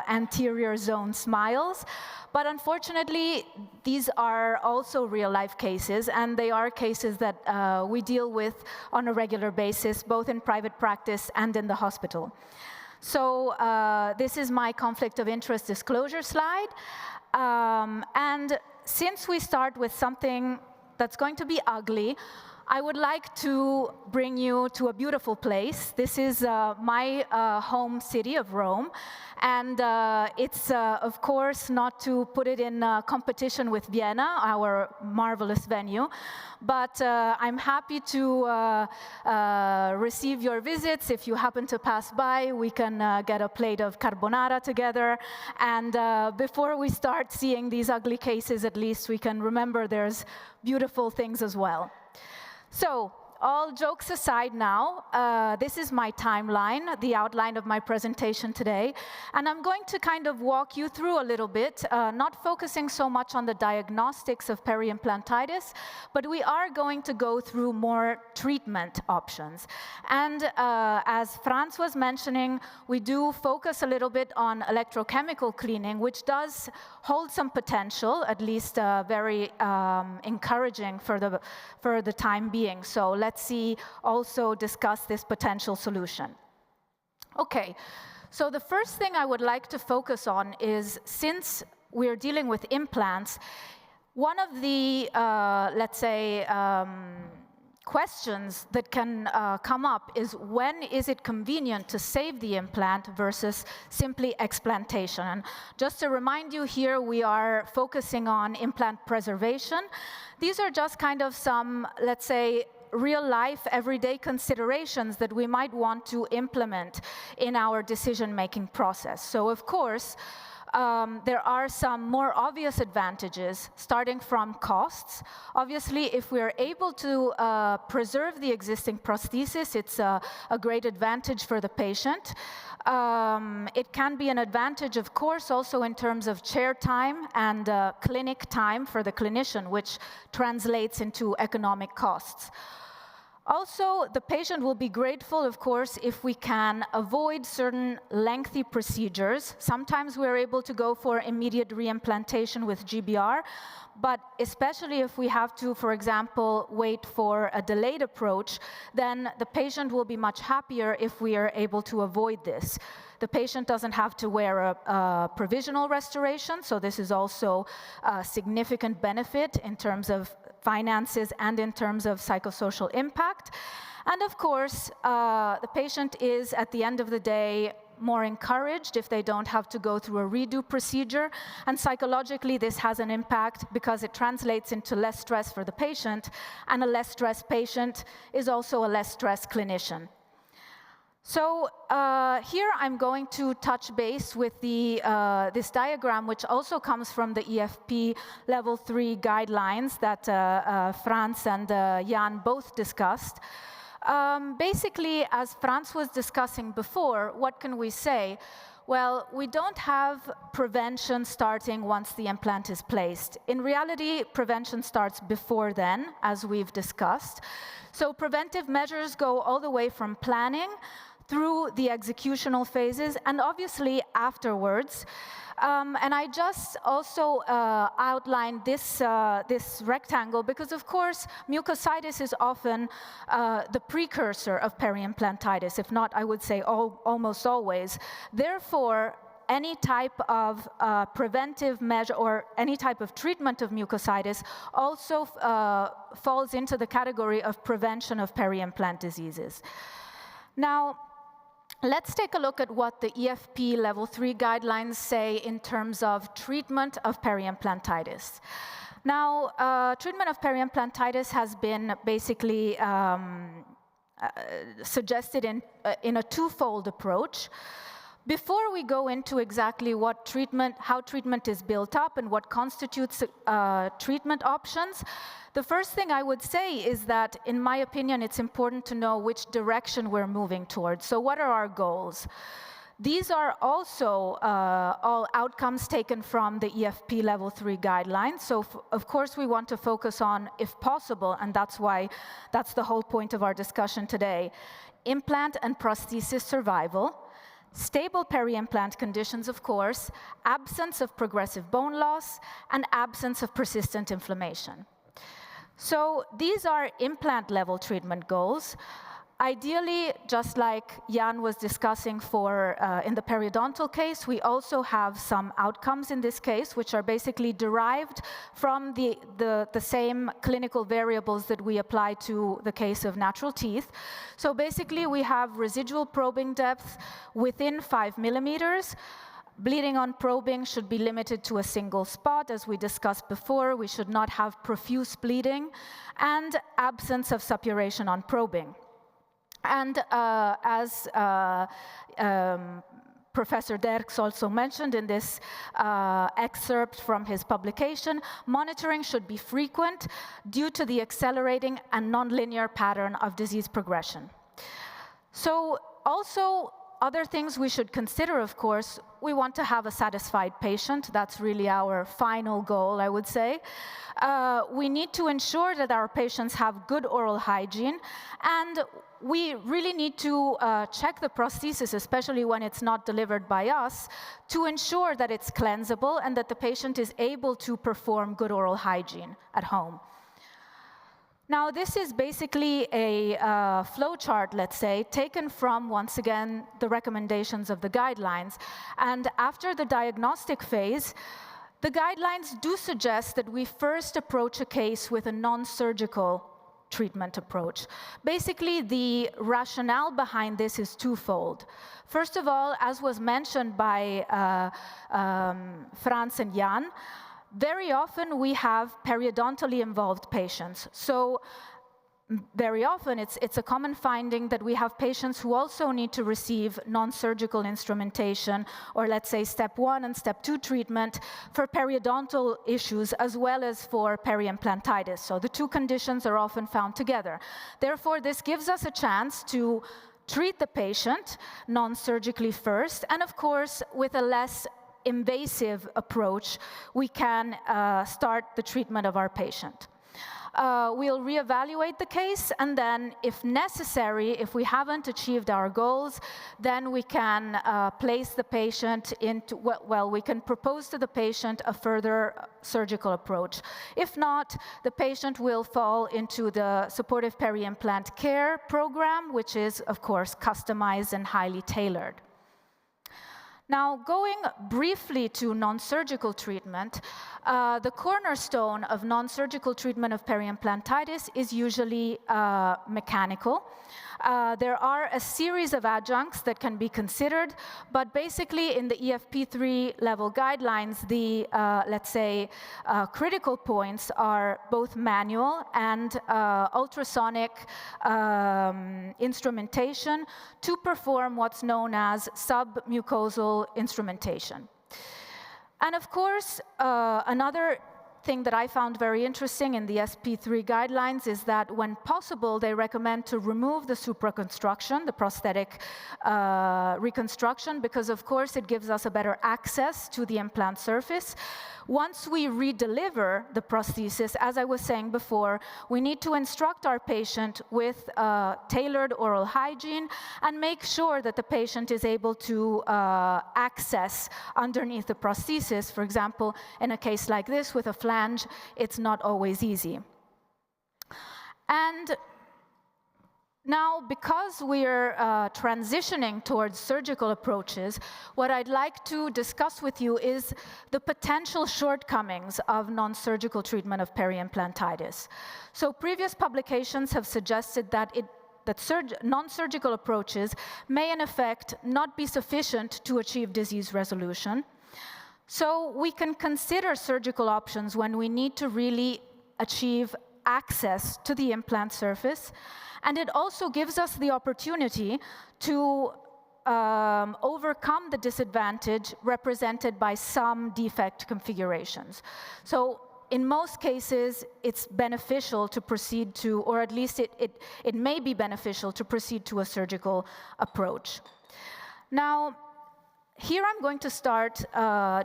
[SPEAKER 3] anterior zone smiles. But unfortunately, these are also real-life cases, and they are cases that we deal with on a regular basis, both in private practice and in the hospital. So this is my conflict of interest disclosure slide. And since we start with something that's going to be ugly, I would like to bring you to a beautiful place. This is my home city of Rome. And it's, of course, not to put it in competition with Vienna, our marvelous venue. But I'm happy to receive your visits. If you happen to pass by, we can get a plate of carbonara together. And before we start seeing these ugly cases, at least we can remember there's beautiful things as well. So, all jokes aside now, this is my timeline, the outline of my presentation today, and I'm going to kind of walk you through a little bit, not focusing so much on the diagnostics of peri-implantitis, but we are going to go through more treatment options. And as Franz was mentioning, we do focus a little bit on electrochemical cleaning, which does hold some potential, at least very encouraging for the time being. So let's also discuss this potential solution. Okay, so the first thing I would like to focus on is, since we're dealing with implants, one of the, let's say, questions that can come up is, when is it convenient to save the implant versus simply explantation? And just to remind you here, we are focusing on implant preservation. These are just kind of some, let's say, real-life, everyday considerations that we might want to implement in our decision-making process. So, of course, there are some more obvious advantages, starting from costs. Obviously, if we are able to preserve the existing prosthesis, it's a great advantage for the patient. It can be an advantage, of course, also in terms of chair time and clinic time for the clinician, which translates into economic costs. Also, the patient will be grateful, of course, if we can avoid certain lengthy procedures. Sometimes we're able to go for immediate reimplantation with GBR, but especially if we have to, for example, wait for a delayed approach, then the patient will be much happier if we are able to avoid this. The patient doesn't have to wear a provisional restoration, so this is also a significant benefit in terms of finances and in terms of psychosocial impact. And of course, the patient is, at the end of the day, more encouraged if they don't have to go through a redo procedure. And psychologically, this has an impact because it translates into less stress for the patient, and a less stressed patient is also a less stressed clinician. So here I'm going to touch base with this diagram, which also comes from the EFP Level 3 guidelines that Franz and Jan both discussed. Basically, as Franz was discussing before, what can we say? Well, we don't have prevention starting once the implant is placed. In reality, prevention starts before then, as we've discussed. So preventive measures go all the way from planning through the executional phases, and obviously afterwards. And I just also outlined this rectangle because, of course, mucositis is often the precursor of peri-implantitis, if not, I would say, almost always. Therefore, any type of preventive measure or any type of treatment of mucositis also falls into the category of prevention of peri-implant diseases. Now, let's take a look at what the EFP Level 3 guidelines say in terms of treatment of peri-implantitis. Now, treatment of peri-implantitis has been basically suggested in a twofold approach. Before we go into exactly what treatment, how treatment is built up and what constitutes treatment options, the first thing I would say is that, in my opinion, it's important to know which direction we're moving towards. So what are our goals? These are also all outcomes taken from the EFP Level 3 guidelines. So, of course, we want to focus on, if possible, and that's the whole point of our discussion today, implant and prosthesis survival, stable peri-implant conditions, of course, absence of progressive bone loss, and absence of persistent inflammation. So these are implant-level treatment goals. Ideally, just like Jan was discussing in the periodontal case, we also have some outcomes in this case, which are basically derived from the same clinical variables that we apply to the case of natural teeth. So basically, we have residual probing depth within 5 millimeters. Bleeding on probing should be limited to a single spot. As we discussed before, we should not have profuse bleeding, and absence of suppuration on probing. And as Professor Derks also mentioned in this excerpt from his publication, monitoring should be frequent due to the accelerating and nonlinear pattern of disease progression. So also, other things we should consider, of course, we want to have a satisfied patient. That's really our final goal, I would say. We need to ensure that our patients have good oral hygiene, and we really need to check the prosthesis, especially when it's not delivered by us, to ensure that it's cleansable and that the patient is able to perform good oral hygiene at home. Now, this is basically a flow chart, let's say, taken from, once again, the recommendations of the guidelines. And after the diagnostic phase, the guidelines do suggest that we first approach a case with a non-surgical treatment approach. Basically, the rationale behind this is twofold. First of all, as was mentioned by Franz and Jan, very often we have periodontally involved patients. So very often it's a common finding that we have patients who also need to receive non-surgical instrumentation, or let's say step 1 and step 2 treatment for periodontal issues as well as for peri-implantitis. So the two conditions are often found together. Therefore, this gives us a chance to treat the patient non-surgically first, and of course with a less invasive approach we can start the treatment of our patient. We'll reevaluate the case, and then if necessary, if we haven't achieved our goals, then we can place the patient into, well, we can propose to the patient a further surgical approach. If not, the patient will fall into the supportive peri-implant care program, which is, of course, customized and highly tailored. Now, going briefly to non-surgical treatment, the cornerstone of non-surgical treatment of peri-implantitis is usually mechanical. There are a series of adjuncts that can be considered, but basically in the EFP3 level guidelines, the, let's say, critical points are both manual and ultrasonic instrumentation to perform what's known as submucosal instrumentation. And of course, another thing that I found very interesting in the SP3 guidelines is that when possible, they recommend to remove the supraconstruction, the prosthetic reconstruction, because of course it gives us a better access to the implant surface. Once we redeliver the prosthesis, as I was saying before, we need to instruct our patient with tailored oral hygiene and make sure that the patient is able to access underneath the prosthesis. For example, in a case like this with a flange, it's not always easy. And now, because we're transitioning towards surgical approaches, what I'd like to discuss with you is the potential shortcomings of non-surgical treatment of peri-implantitis. So previous publications have suggested that non-surgical approaches may in effect not be sufficient to achieve disease resolution. So we can consider surgical options when we need to really achieve access to the implant surface. And it also gives us the opportunity to overcome the disadvantage represented by some defect configurations. So in most cases, it's beneficial to proceed to, or at least it may be beneficial to proceed to a surgical approach. Now, here I'm going to start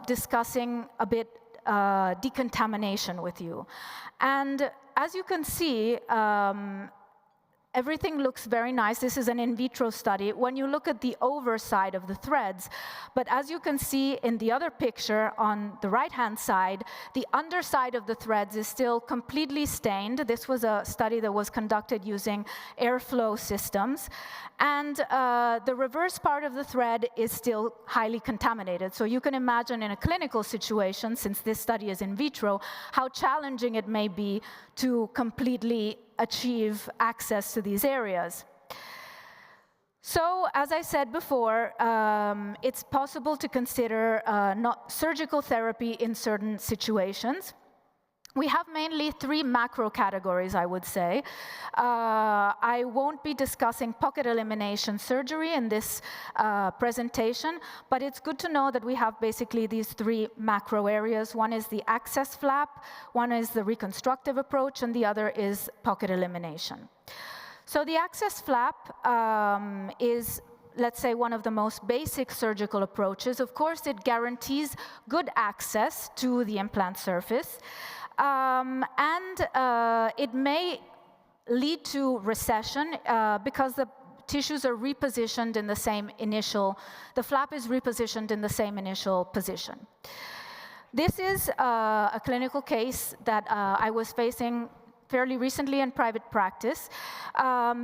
[SPEAKER 3] discussing a bit decontamination with you. And as you can see, everything looks very nice. This is an in vitro study when you look at the overside of the threads. But as you can see in the other picture on the right-hand side, the underside of the threads is still completely stained. This was a study that was conducted using airflow systems. And the reverse part of the thread is still highly contaminated. So you can imagine in a clinical situation, since this study is in vitro, how challenging it may be to completely achieve access to these areas. So, as I said before, it's possible to consider surgical therapy in certain situations. We have mainly three macro categories, I would say. I won't be discussing pocket elimination surgery in this presentation, but it's good to know that we have basically these three macro areas. One is the access flap, one is the reconstructive approach, and the other is pocket elimination. So the access flap is, let's say, one of the most basic surgical approaches. Of course, it guarantees good access to the implant surface. It may lead to recession because the tissues are repositioned in the same initial, the flap is repositioned in the same initial position. This is a clinical case that I was facing fairly recently in private practice.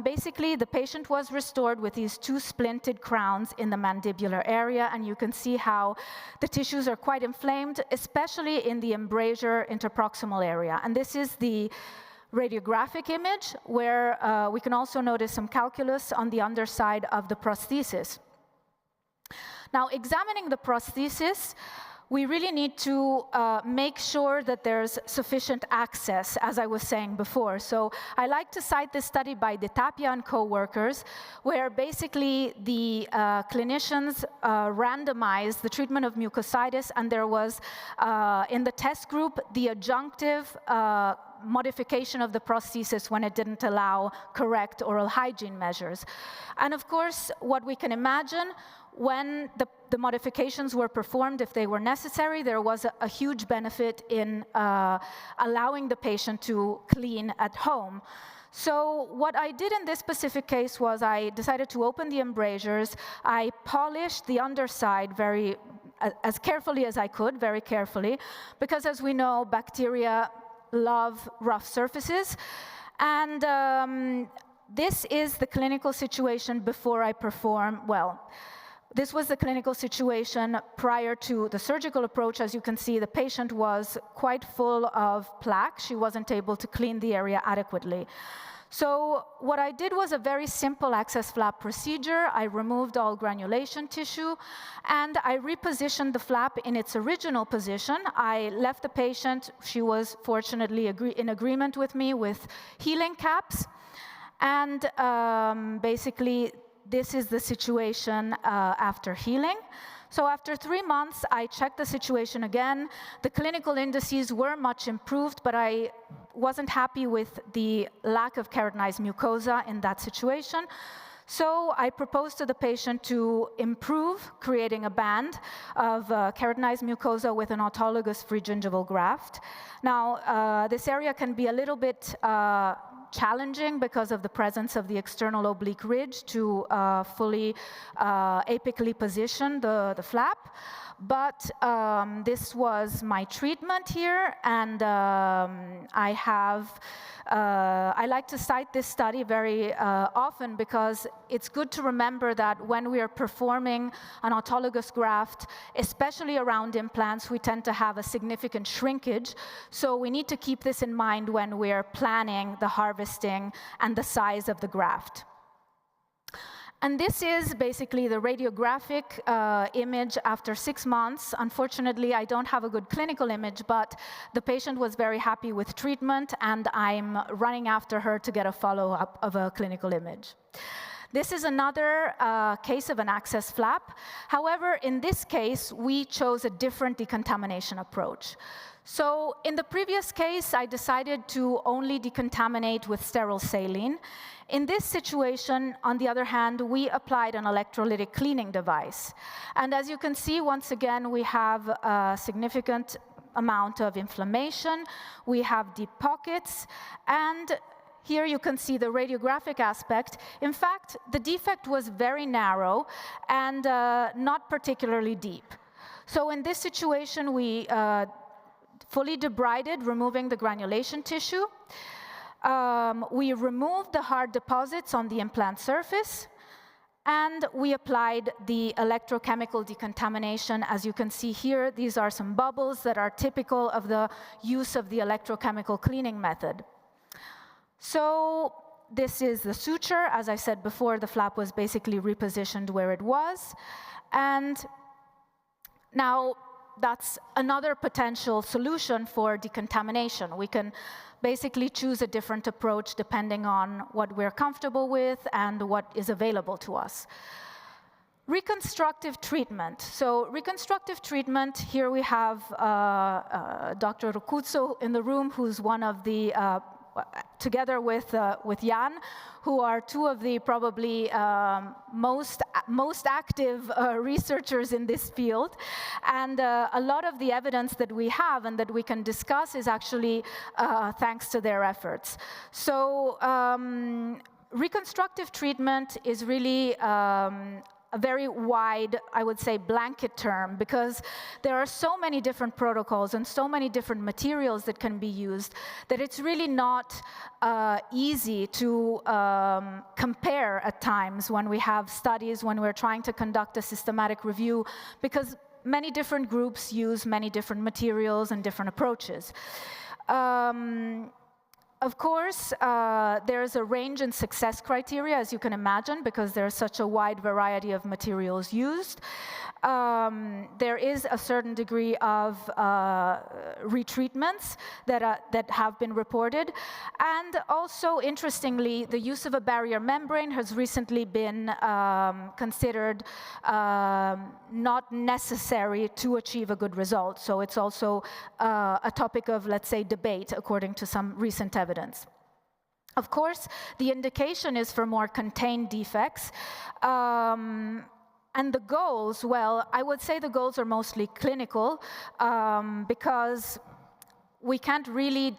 [SPEAKER 3] Basically, the patient was restored with these two splinted crowns in the mandibular area, and you can see how the tissues are quite inflamed, especially in the embrasure interproximal area. And this is the radiographic image, where we can also notice some calculus on the underside of the prosthesis. Now, examining the prosthesis, we really need to make sure that there's sufficient access, as I was saying before. So I like to cite this study by De Tapia and co-workers, where basically the clinicians randomized the treatment of mucositis, and there was, in the test group, the adjunctive modification of the prosthesis when it didn't allow correct oral hygiene measures. And of course, what we can imagine, when the modifications were performed, if they were necessary, there was a huge benefit in allowing the patient to clean at home. So what I did in this specific case was I decided to open the embrasures. I polished the underside as carefully as I could, very carefully, because as we know, bacteria love rough surfaces. And this is the clinical situation before I perform, this was the clinical situation prior to the surgical approach. As you can see, the patient was quite full of plaque. She wasn't able to clean the area adequately. So what I did was a very simple access flap procedure. I removed all granulation tissue, and I repositioned the flap in its original position. I left the patient, she was fortunately in agreement with me, with healing caps. And basically, this is the situation after healing. So after 3 months, I checked the situation again. The clinical indices were much improved, but I wasn't happy with the lack of keratinized mucosa in that situation. So I proposed to the patient to improve, creating a band of keratinized mucosa with an autologous free gingival graft. Now, this area can be a little bit challenging because of the presence of the external oblique ridge to fully apically position the flap. But this was my treatment here, and I like to cite this study very often because it's good to remember that when we are performing an autologous graft, especially around implants, we tend to have a significant shrinkage. So we need to keep this in mind when we're planning the harvesting and the size of the graft. And this is basically the radiographic image after 6 months. Unfortunately, I don't have a good clinical image, but the patient was very happy with treatment, and I'm running after her to get a follow-up of a clinical image. This is another case of an access flap. However, in this case, we chose a different decontamination approach. So in the previous case, I decided to only decontaminate with sterile saline. In this situation, on the other hand, we applied an electrolytic cleaning device. And as you can see, once again, we have a significant amount of inflammation. We have deep pockets, and here you can see the radiographic aspect. In fact, the defect was very narrow and not particularly deep. So in this situation, we fully debrided, removing the granulation tissue. We removed the hard deposits on the implant surface, and we applied the electrochemical decontamination. As you can see here, these are some bubbles that are typical of the use of the electrochemical cleaning method. So this is the suture. As I said before, the flap was basically repositioned where it was. And now that's another potential solution for decontamination. We can basically choose a different approach depending on what we're comfortable with and what is available to us. Reconstructive treatment. So reconstructive treatment, here we have Dr. Rocuzzo in the room, who's one of the together with Jan, who are two of the probably most active researchers in this field. And a lot of the evidence that we have and that we can discuss is actually thanks to their efforts. So reconstructive treatment is really a very wide, I would say, blanket term, because there are so many different protocols and so many different materials that can be used that it's really not easy to compare at times when we have studies, when we're trying to conduct a systematic review, because many different groups use many different materials and different approaches. Of course, there's a range in success criteria, as you can imagine, because there's such a wide variety of materials used. There is a certain degree of retreatments that have been reported. And also, interestingly, the use of a barrier membrane has recently been considered not necessary to achieve a good result. So it's also a topic of, let's say, debate, according to some recent evidence. Of course, the indication is for more contained defects. And the goals, well, I would say the goals are mostly clinical, because we can't really,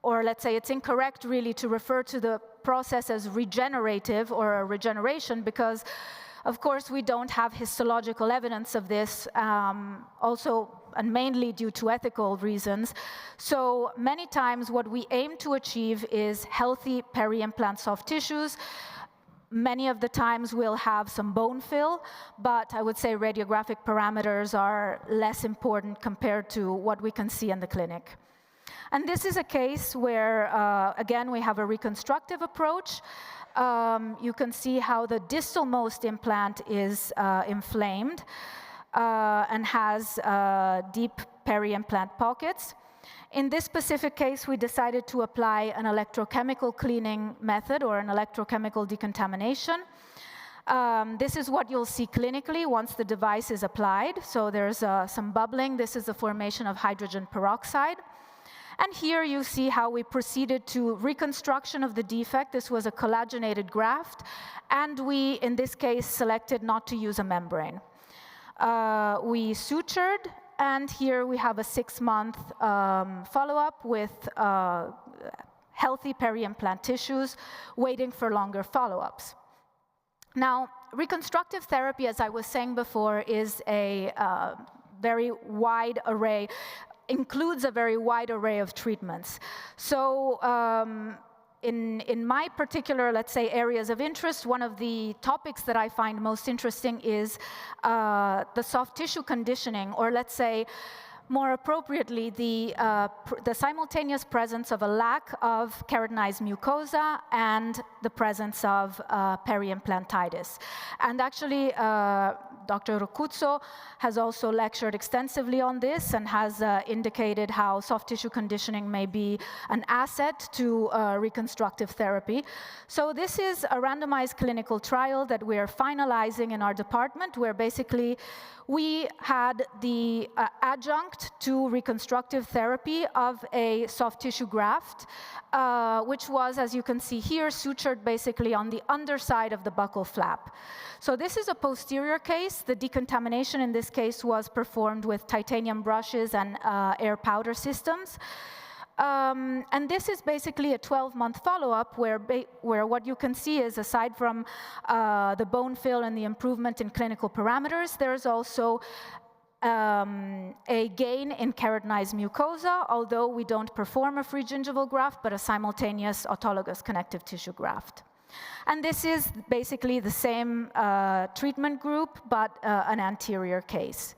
[SPEAKER 3] or let's say it's incorrect really to refer to the process as regenerative or a regeneration, because of course we don't have histological evidence of this, also and mainly due to ethical reasons. So many times what we aim to achieve is healthy peri-implant soft tissues. Many of the times we'll have some bone fill, but I would say radiographic parameters are less important compared to what we can see in the clinic. And this is a case where, again, we have a reconstructive approach. You can see how the distal-most implant is inflamed and has deep peri-implant pockets. In this specific case, we decided to apply an electrochemical cleaning method or an electrochemical decontamination. This is what you'll see clinically once the device is applied. So there's some bubbling. This is the formation of hydrogen peroxide. And here you see how we proceeded to reconstruction of the defect. This was a collagenated graft, and we, in this case, selected not to use a membrane. We sutured, and here we have a 6-month follow-up with healthy peri-implant tissues waiting for longer follow-ups. Now, reconstructive therapy, as I was saying before, is a very wide array, includes a very wide array of treatments. So in my particular, let's say, areas of interest, one of the topics that I find most interesting is the soft tissue conditioning, or let's say, more appropriately, the simultaneous presence of a lack of keratinized mucosa and the presence of peri-implantitis. And actually, Dr. Rocuzzo has also lectured extensively on this and has indicated how soft tissue conditioning may be an asset to reconstructive therapy. So this is a randomized clinical trial that we are finalizing in our department, where basically we had the adjunct to reconstructive therapy of a soft tissue graft, which was, as you can see here, sutured basically on the underside of the buccal flap. So this is a posterior case. The decontamination in this case was performed with titanium brushes and air powder systems. And this is basically a 12-month follow-up where what you can see is, aside from the bone fill and the improvement in clinical parameters, there's also a gain in keratinized mucosa, although we don't perform a free gingival graft, but a simultaneous autologous connective tissue graft. And this is basically the same treatment group, but an anterior case.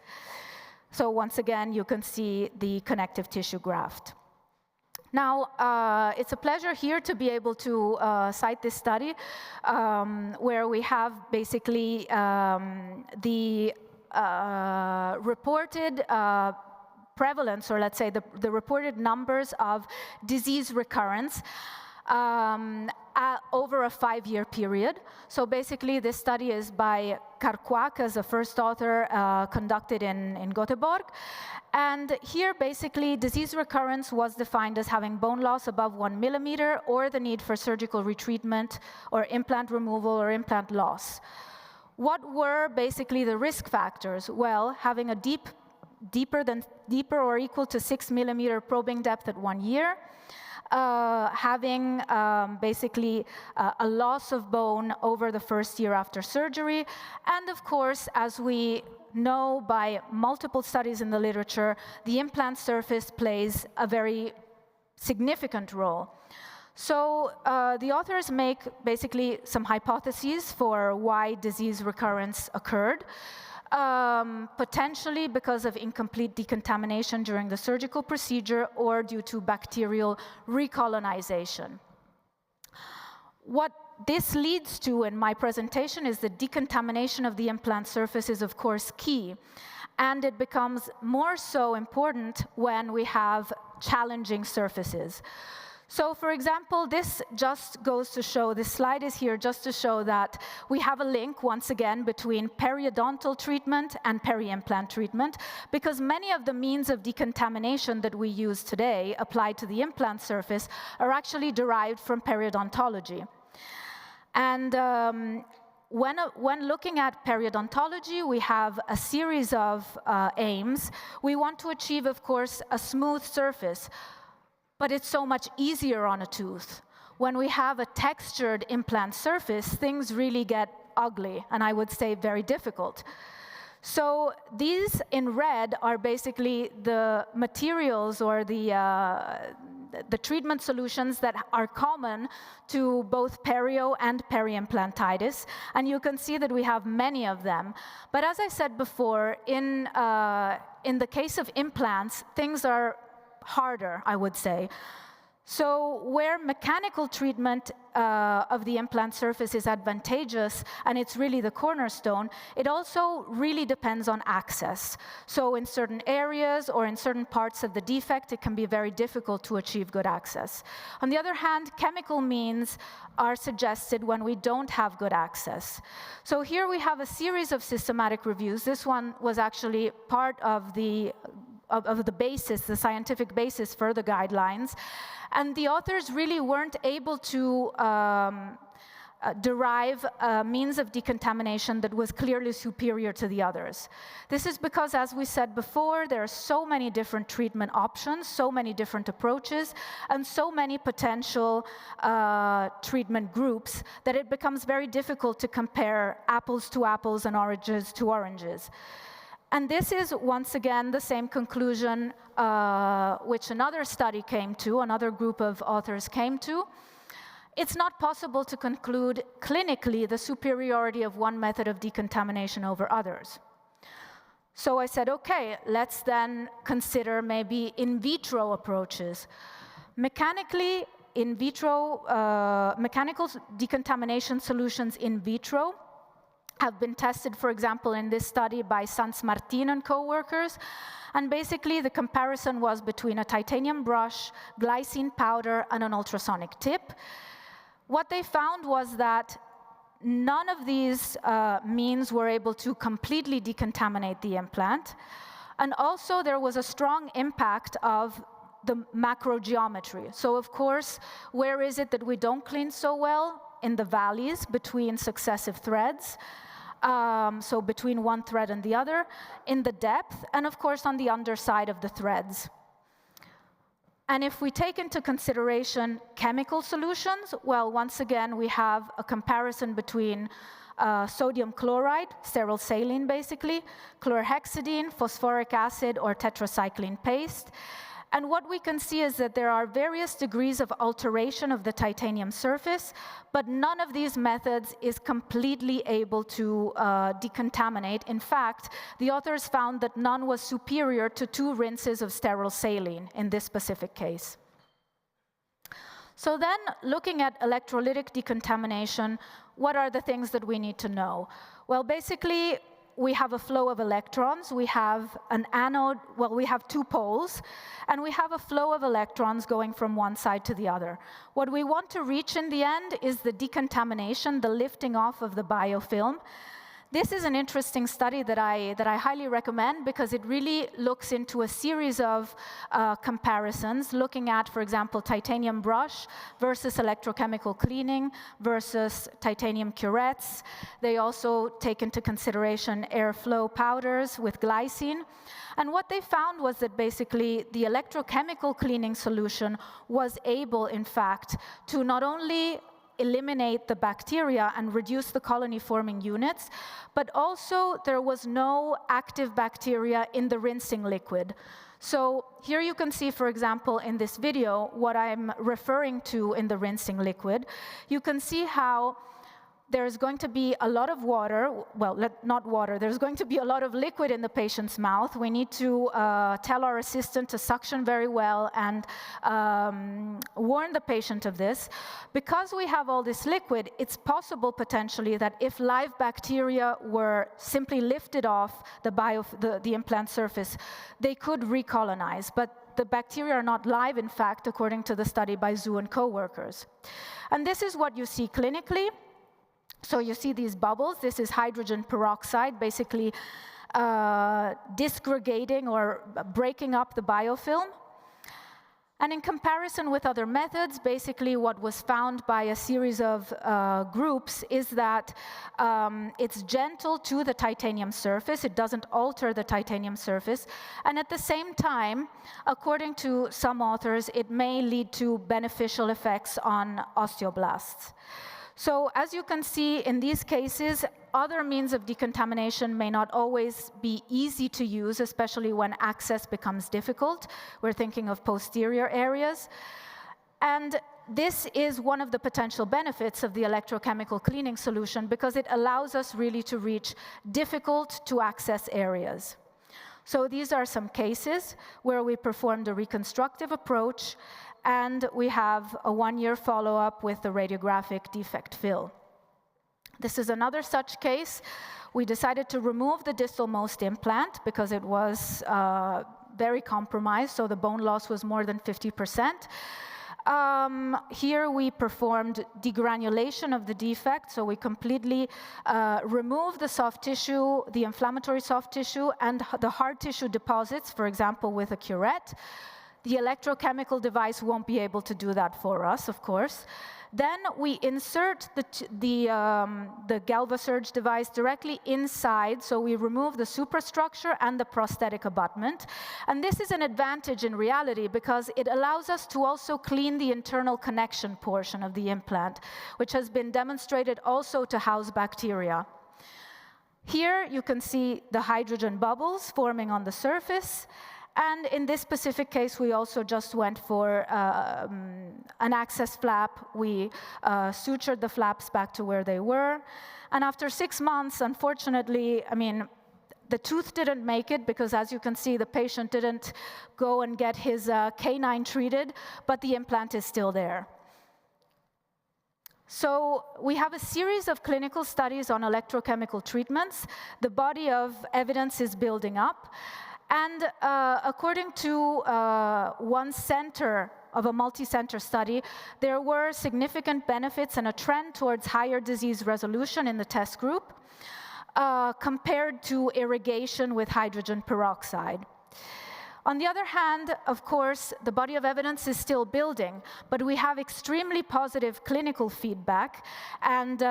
[SPEAKER 3] So once again, you can see the connective tissue graft. Now, it's a pleasure here to be able to cite this study where we have basically the reported prevalence, or let's say the reported numbers of disease recurrence over a 5-year period. So basically, this study is by Carquac as a first author, conducted in Göteborg. And here, basically, disease recurrence was defined as having bone loss above 1 millimeter or the need for surgical retreatment or implant removal or implant loss. What were basically the risk factors? Well, having a deeper or equal to 6 millimeter probing depth at 1 year, having basically a loss of bone over the first year after surgery, and of course, as we know by multiple studies in the literature, the implant surface plays a very significant role. So the authors make basically some hypotheses for why disease recurrence occurred. potentially because of incomplete decontamination during the surgical procedure or due to bacterial recolonization. What this leads to in my presentation is the decontamination of the implant surface is, of course, key. And it becomes more so important when we have challenging surfaces. So, for example, this just goes to show, this slide is here just to show that we have a link, once again, between periodontal treatment and peri-implant treatment, because many of the means of decontamination that we use today applied to the implant surface are actually derived from periodontology. And when looking at periodontology, we have a series of aims. We want to achieve, of course, a smooth surface, but it's so much easier on a tooth. When we have a textured implant surface, things really get ugly, and I would say very difficult. So these in red are basically the materials or the treatment solutions that are common to both perio and peri-implantitis, and you can see that we have many of them. But as I said before, in the case of implants, things are harder, I would say. So where mechanical treatment of the implant surface is advantageous, and it's really the cornerstone, it also really depends on access. So in certain areas or in certain parts of the defect, it can be very difficult to achieve good access. On the other hand, chemical means are suggested when we don't have good access. So here we have a series of systematic reviews. This one was actually part of the basis, the scientific basis for the guidelines. And the authors really weren't able to derive a means of decontamination that was clearly superior to the others. This is because, as we said before, there are so many different treatment options, so many different approaches, and so many potential treatment groups that it becomes very difficult to compare apples to apples and oranges to oranges. And this is, once again, the same conclusion which another study came to, another group of authors came to. It's not possible to conclude clinically the superiority of one method of decontamination over others. So I said, okay, let's then consider maybe in vitro approaches. Mechanically, in vitro, mechanical decontamination solutions in vitro have been tested, for example, in this study by Sanz-Martin and co-workers. And basically, the comparison was between a titanium brush, glycine powder, and an ultrasonic tip. What they found was that none of these means were able to completely decontaminate the implant. And also, there was a strong impact of the macrogeometry. So, of course, where is it that we don't clean so well? In the valleys between successive threads. So between one thread and the other, in the depth, and of course on the underside of the threads. And if we take into consideration chemical solutions, well, once again, we have a comparison between sodium chloride, sterile saline basically, chlorhexidine, phosphoric acid, or tetracycline paste. And what we can see is that there are various degrees of alteration of the titanium surface, but none of these methods is completely able to decontaminate. In fact, the authors found that none was superior to 2 rinses of sterile saline in this specific case. So then, looking at electrolytic decontamination, what are the things that we need to know? Well, basically, we have a flow of electrons, we have an anode, well, we have 2 poles, and we have a flow of electrons going from one side to the other. What we want to reach in the end is the decontamination, the lifting off of the biofilm. This is an interesting study that I highly recommend because it really looks into a series of comparisons, looking at, for example, titanium brush versus electrochemical cleaning versus titanium curettes. They also take into consideration airflow powders with glycine. And what they found was that basically the electrochemical cleaning solution was able, in fact, to not only eliminate the bacteria and reduce the colony-forming units, but also there was no active bacteria in the rinsing liquid. So here you can see, for example, in this video, what I'm referring to in the rinsing liquid. You can see how there's going to be a lot of water, well, not water, there's going to be a lot of liquid in the patient's mouth. We need to tell our assistant to suction very well and warn the patient of this. Because we have all this liquid, it's possible potentially that if live bacteria were simply lifted off the implant surface, they could recolonize. But the bacteria are not live, in fact, according to the study by Zhu and co-workers. And this is what you see clinically. So you see these bubbles. This is hydrogen peroxide, basically disgregating or breaking up the biofilm. And in comparison with other methods, basically what was found by a series of groups is that it's gentle to the titanium surface. It doesn't alter the titanium surface. And at the same time, according to some authors, it may lead to beneficial effects on osteoblasts. So as you can see in these cases, other means of decontamination may not always be easy to use, especially when access becomes difficult. We're thinking of posterior areas. And this is one of the potential benefits of the electrochemical cleaning solution because it allows us really to reach difficult to access areas. So these are some cases where we performed a reconstructive approach, and we have a 1-year follow-up with the radiographic defect fill. This is another such case. We decided to remove the distal-most implant because it was very compromised, so the bone loss was more than 50%. Here we performed degranulation of the defect, so we completely removed the soft tissue, the inflammatory soft tissue, and the hard tissue deposits, for example, with a curette. The electrochemical device won't be able to do that for us, of course. Then we insert the GalvaSurge device directly inside, so we remove the superstructure and the prosthetic abutment. And this is an advantage in reality because it allows us to also clean the internal connection portion of the implant, which has been demonstrated also to house bacteria. Here you can see the hydrogen bubbles forming on the surface. And in this specific case, we also just went for an access flap. We sutured the flaps back to where they were. And after 6 months, unfortunately, I mean, the tooth didn't make it because, as you can see, the patient didn't go and get his canine treated, but the implant is still there. So we have a series of clinical studies on electrochemical treatments. The body of evidence is building up. And according to one center of a multi-center study, there were significant benefits and a trend towards higher disease resolution in the test group compared to irrigation with hydrogen peroxide. On the other hand, of course, the body of evidence is still building, but we have extremely positive clinical feedback. And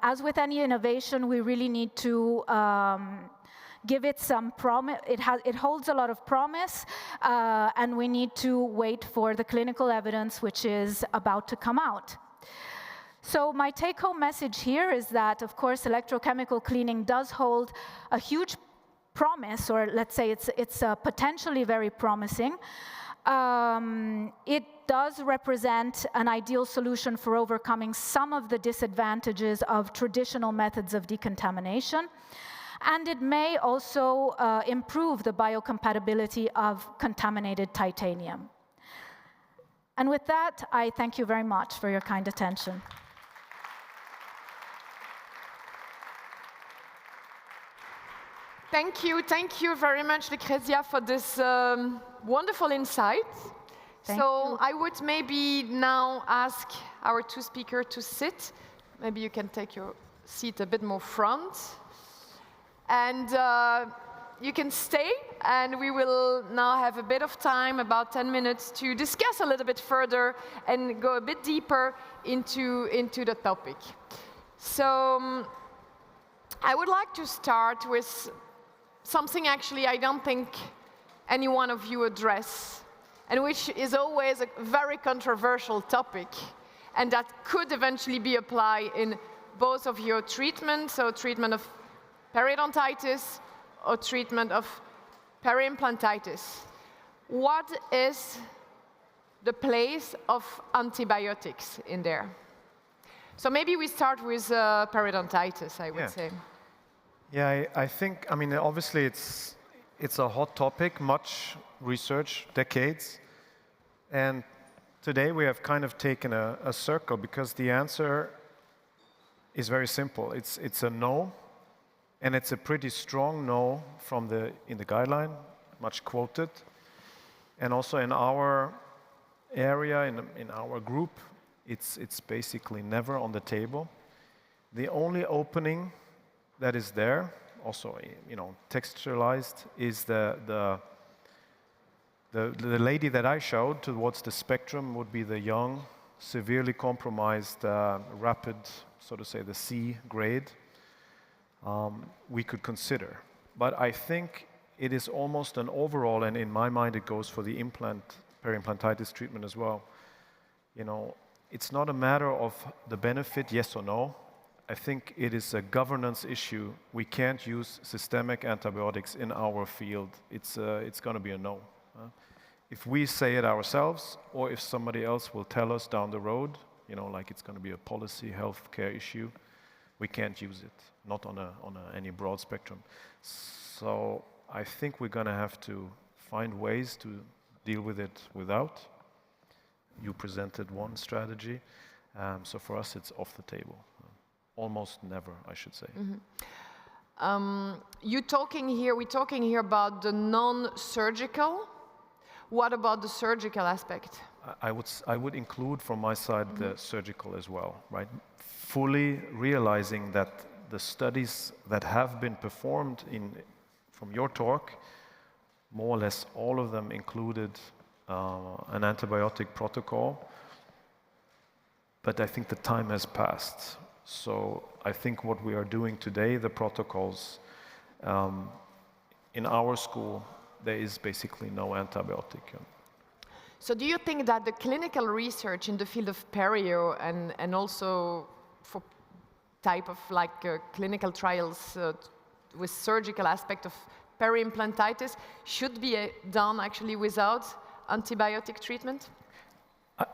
[SPEAKER 3] as with any innovation, we really need to give it some promise. It holds a lot of promise, and we need to wait for the clinical evidence which is about to come out. So my take-home message here is that, of course, electrochemical cleaning does hold a huge promise, or let's say it's potentially very promising. It does represent an ideal solution for overcoming some of the disadvantages of traditional methods of decontamination. And it may also improve the biocompatibility of contaminated titanium. And with that, I thank you very much for your kind attention.
[SPEAKER 1] Thank you very much, Lucrecia, for this wonderful insight.
[SPEAKER 3] Thank you.
[SPEAKER 1] I would maybe now ask our two speakers to sit. Maybe you can take your seat a bit more front. And you can stay, and we will now have a bit of time, about 10 minutes, to discuss a little bit further and go a bit deeper into the topic. So I would like to start with something actually I don't think any one of you address, and which is always a very controversial topic, and that could eventually be applied in both of your treatments, so treatment of periodontitis or treatment of peri-implantitis. What is the place of antibiotics in there? So maybe we start with periodontitis, I would say.
[SPEAKER 2] Yeah, I think, I mean, obviously it's a hot topic, much research, decades. And today we have kind of taken a circle because the answer is very simple. It's a no, and it's a pretty strong no from in the guideline, much quoted. And also in our area, in our group, it's basically never on the table. The only opening that is there, also, you know, textualized, is the lady that I showed towards the spectrum would be the young, severely compromised, rapid, so to say, the C grade, we could consider. But I think it is almost an overall, and in my mind it goes for the peri-implantitis treatment as well. You know, it's not a matter of the benefit, yes or no. I think it is a governance issue. We can't use systemic antibiotics in our field. It's going to be a no. If we say it ourselves, or if somebody else will tell us down the road, you know, like it's going to be a policy healthcare issue, we can't use it, not on any broad spectrum. So I think we're going to have to find ways to deal with it without. You presented one strategy, so for us it's off the table. Almost never, I should say.
[SPEAKER 1] Mm-hmm. We're talking here about the non-surgical. What about the surgical aspect?
[SPEAKER 2] I would include from my side the surgical as well, right? Fully realizing that the studies that have been performed from your talk, more or less all of them included an antibiotic protocol, but I think the time has passed. So I think what we are doing today, the protocols, in our school, there is basically no antibiotic.
[SPEAKER 1] So do you think that the clinical research in the field of perio and also for type of clinical trials with surgical aspect of peri-implantitis should be done actually without antibiotic treatment?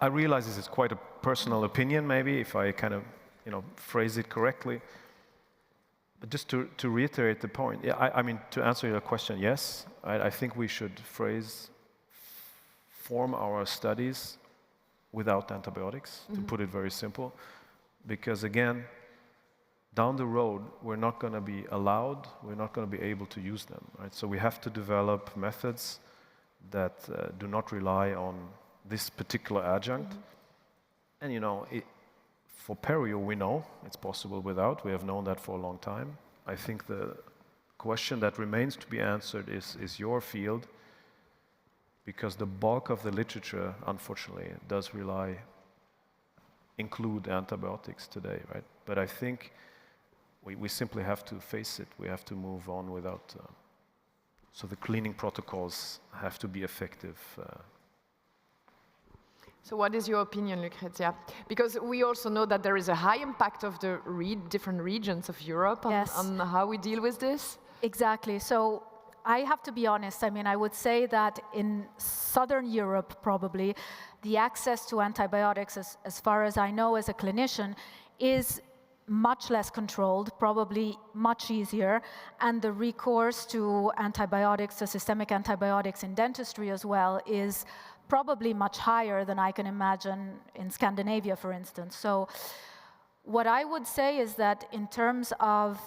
[SPEAKER 2] I realize this is quite a personal opinion, maybe, if I kind of, you know, phrase it correctly. But just to reiterate the point, yeah, I mean, to answer your question, yes, I think we should form our studies without antibiotics, to put it very simple, because again, down the road, we're not going to be allowed, we're not going to be able to use them, right? So we have to develop methods that do not rely on this particular adjunct. And you know, for perio, we know it's possible without. We have known that for a long time. I think the question that remains to be answered is your field, because the bulk of the literature, unfortunately, does include antibiotics today, right? But I think we simply have to face it. We have to move on without. So the cleaning protocols have to be effective.
[SPEAKER 1] So what is your opinion, Lucrecia? Because we also know that there is a high impact of the different regions of Europe on how we deal with this.
[SPEAKER 3] Exactly. So I have to be honest. I mean, I would say that in Southern Europe, probably, the access to antibiotics, as far as I know as a clinician, is much less controlled, probably much easier, and the recourse to antibiotics, to systemic antibiotics in dentistry as well, is probably much higher than I can imagine in Scandinavia, for instance. So what I would say is that in terms of,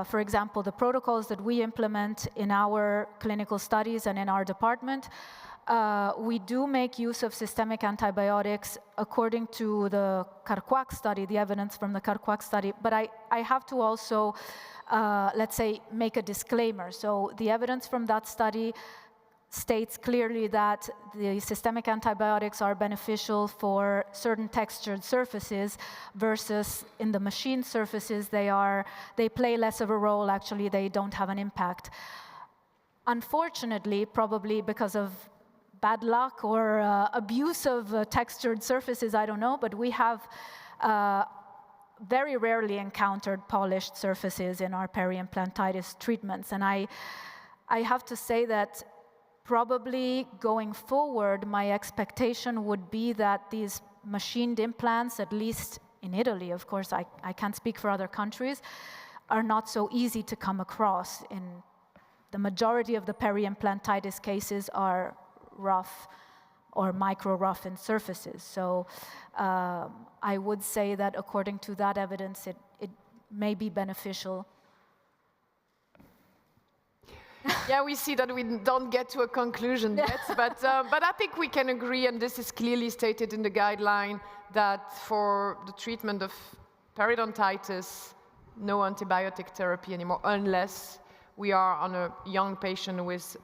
[SPEAKER 3] for example, the protocols that we implement in our clinical studies and in our department, we do make use of systemic antibiotics according to the Carquac study, the evidence from the Carquac study. But I have to also, let's say, make a disclaimer. So the evidence from that study states clearly that the systemic antibiotics are beneficial for certain textured surfaces versus in the machine surfaces they play less of a role. Actually, they don't have an impact. Unfortunately, probably because of bad luck or abuse of textured surfaces, I don't know, but we have very rarely encountered polished surfaces in our peri-implantitis treatments. And I have to say that probably going forward, my expectation would be that these machined implants, at least in Italy, of course, I can't speak for other countries, are not so easy to come across. In the majority of the peri-implantitis cases are rough or micro-roughened surfaces. So I would say that according to that evidence, it may be beneficial.
[SPEAKER 1] Yeah, we see that we don't get to a conclusion yet, but I think we can agree, and this is clearly stated in the guideline, that for the treatment of periodontitis, no antibiotic therapy anymore, unless we are on a young patient with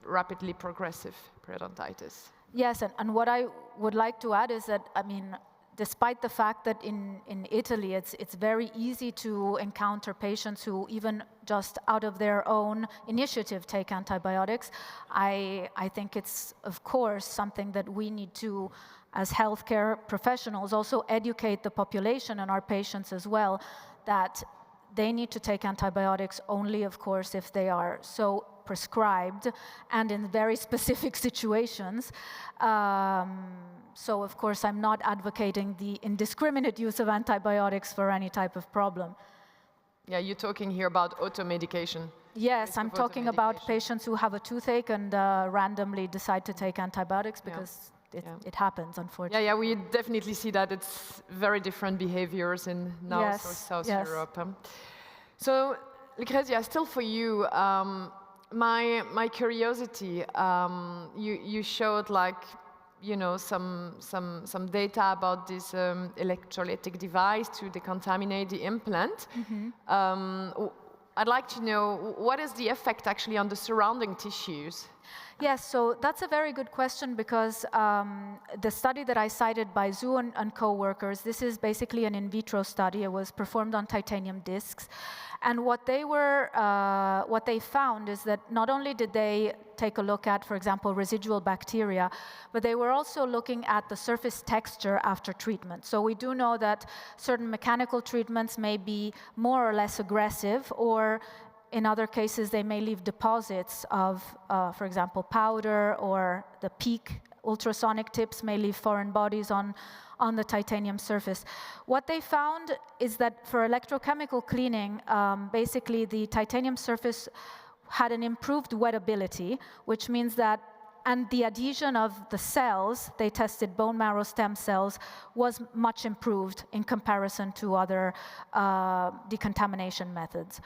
[SPEAKER 1] rapidly progressive periodontitis.
[SPEAKER 3] Yes, and what I would like to add is that, I mean, despite the fact that in Italy it's very easy to encounter patients who even just out of their own initiative take antibiotics, I think it's, of course, something that we need to, as healthcare professionals, also educate the population and our patients as well, that they need to take antibiotics only, of course, if they are so prescribed and in very specific situations. So, of course, I'm not advocating the indiscriminate use of antibiotics for any type of problem.
[SPEAKER 1] Yeah, you're talking here about automedication.
[SPEAKER 3] Yes, I'm talking about patients who have a toothache and randomly decide to take antibiotics because it happens, unfortunately.
[SPEAKER 1] Yeah, we definitely see that it's very different behaviors in North or South Europe. So, Lucrecia, still for you, my curiosity, you showed like, you know, some data about this electrolytic device to decontaminate the implant. I'd like to know, what is the effect actually on the surrounding tissues?
[SPEAKER 3] Yes, so that's a very good question because the study that I cited by Zhu and co-workers, this is basically an in vitro study. It was performed on titanium discs. And what they found is that not only did they take a look at, for example, residual bacteria, but they were also looking at the surface texture after treatment. So we do know that certain mechanical treatments may be more or less aggressive, or in other cases, they may leave deposits of, for example, powder, or the peak ultrasonic tips may leave foreign bodies on the titanium surface. What they found is that for electrochemical cleaning, basically the titanium surface had an improved wettability, which means that, and the adhesion of the cells, they tested bone marrow stem cells, was much improved in comparison to other decontamination methods.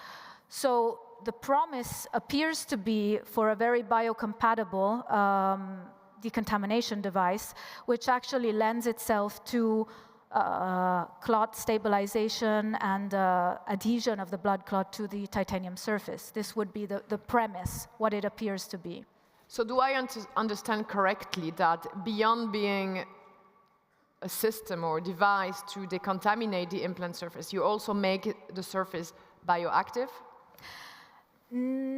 [SPEAKER 3] So the promise appears to be for a very biocompatible decontamination device, which actually lends itself to clot stabilization and adhesion of the blood clot to the titanium surface. This would be the premise, what it appears to be.
[SPEAKER 1] So do I understand correctly that beyond being a system or device to decontaminate the implant surface, you also make the surface bioactive?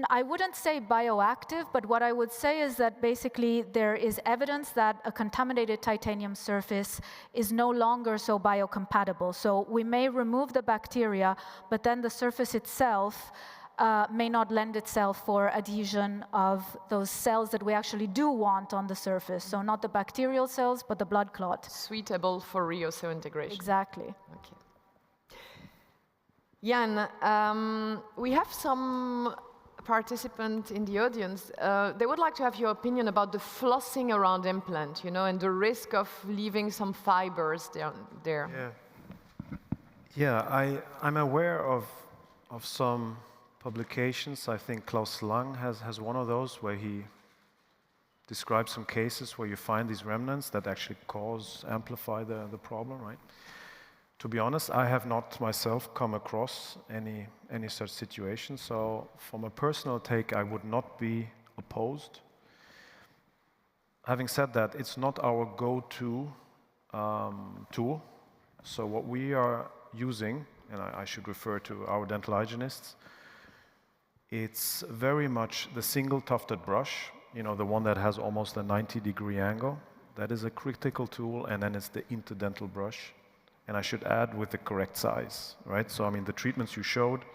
[SPEAKER 3] I wouldn't say bioactive, but what I would say is that basically there is evidence that a contaminated titanium surface is no longer so biocompatible. So we may remove the bacteria, but then the surface itself may not lend itself for adhesion of those cells that we actually do want on the surface. So not the bacterial cells, but the blood clot.
[SPEAKER 1] Suitable for reosseointegration.
[SPEAKER 3] Exactly.
[SPEAKER 1] Okay. Jan, we have some participants in the audience. They would like to have your opinion about the flossing around implant, you know, and the risk of leaving some fibers there.
[SPEAKER 2] Yeah, I'm aware of some publications. I think Klaus Lang has one of those where he describes some cases where you find these remnants that actually amplify the problem, right? To be honest, I have not myself come across any such situation. So from a personal take, I would not be opposed. Having said that, it's not our go-to tool. So what we are using, and I should refer to our dental hygienists, it's very much the single tufted brush, you know, the one that has almost a 90-degree angle. That is a critical tool, and then it's the interdental brush. And I should add with the correct size, right? So, I mean, the treatments you showed,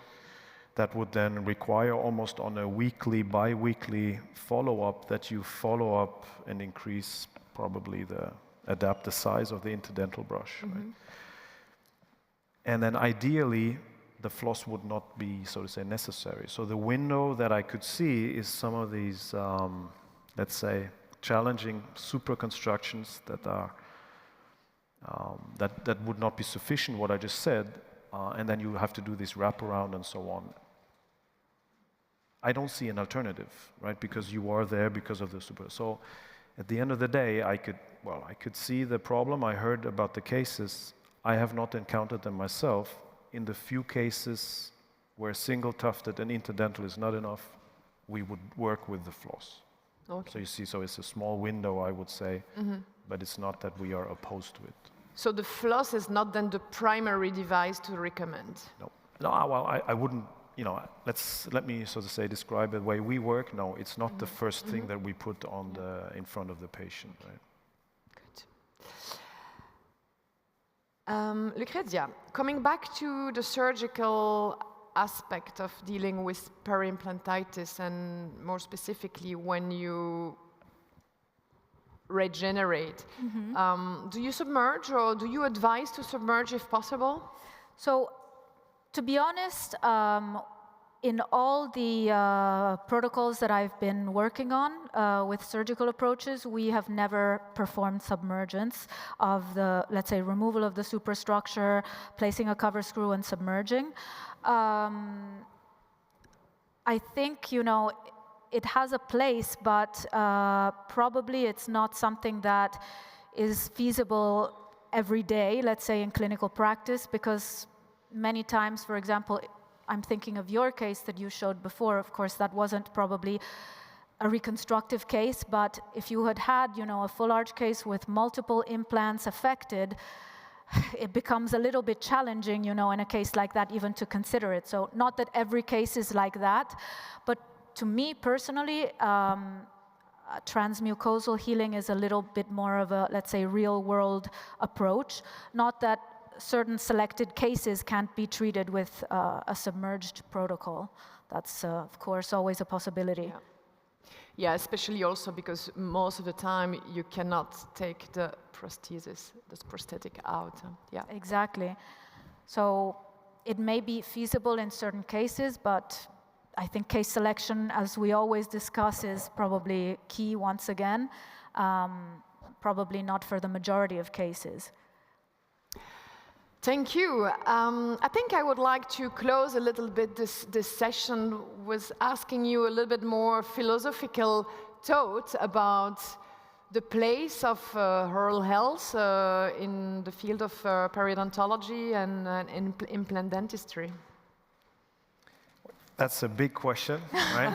[SPEAKER 2] that would then require almost on a weekly, bi-weekly follow-up that you follow up and increase probably adapt the size of the interdental brush, right? And then ideally, the floss would not be, so to say, necessary. So the window that I could see is some of these, let's say, challenging super constructions that are that would not be sufficient, what I just said, and then you have to do this wraparound and so on. I don't see an alternative, right? Because you are there because of the super. So at the end of the day, I could see the problem. I heard about the cases. I have not encountered them myself. In the few cases where single tufted and interdental is not enough, we would work with the floss.
[SPEAKER 1] Okay.
[SPEAKER 2] So you see, so it's a small window, I would say, but it's not that we are opposed to it.
[SPEAKER 1] So the floss is not then the primary device to recommend?
[SPEAKER 2] No, well, I wouldn't, let me, so to say, describe the way we work. No, it's not the first thing that we put on in front of the patient, right?
[SPEAKER 1] Lucrecia, coming back to the surgical aspect of dealing with peri-implantitis, and more specifically when you regenerate, do you submerge, or do you advise to submerge if possible?
[SPEAKER 3] So, to be honest, in all the protocols that I've been working on with surgical approaches, we have never performed submergence of the, let's say, removal of the superstructure, placing a cover screw and submerging. I think, it has a place, but probably it's not something that is feasible every day, let's say, in clinical practice, because many times, for example, I'm thinking of your case that you showed before. Of course, that wasn't probably a reconstructive case, but if you had, a full arch case with multiple implants affected, it becomes a little bit challenging, in a case like that, even to consider it. So not that every case is like that, but to me personally, transmucosal healing is a little bit more of a, let's say, real-world approach. Not that certain selected cases can't be treated with a submerged protocol. That's, of course, always a possibility.
[SPEAKER 1] Yeah, especially also because most of the time you cannot take the prosthesis, the prosthetic out. Yeah,
[SPEAKER 3] exactly. So it may be feasible in certain cases, but I think case selection, as we always discuss, is probably key once again. Probably not for the majority of cases.
[SPEAKER 1] Thank you. I think I would like to close a little bit this session with asking you a little bit more philosophical thought about the place of oral health in the field of periodontology and implant dentistry.
[SPEAKER 2] That's a big question, right?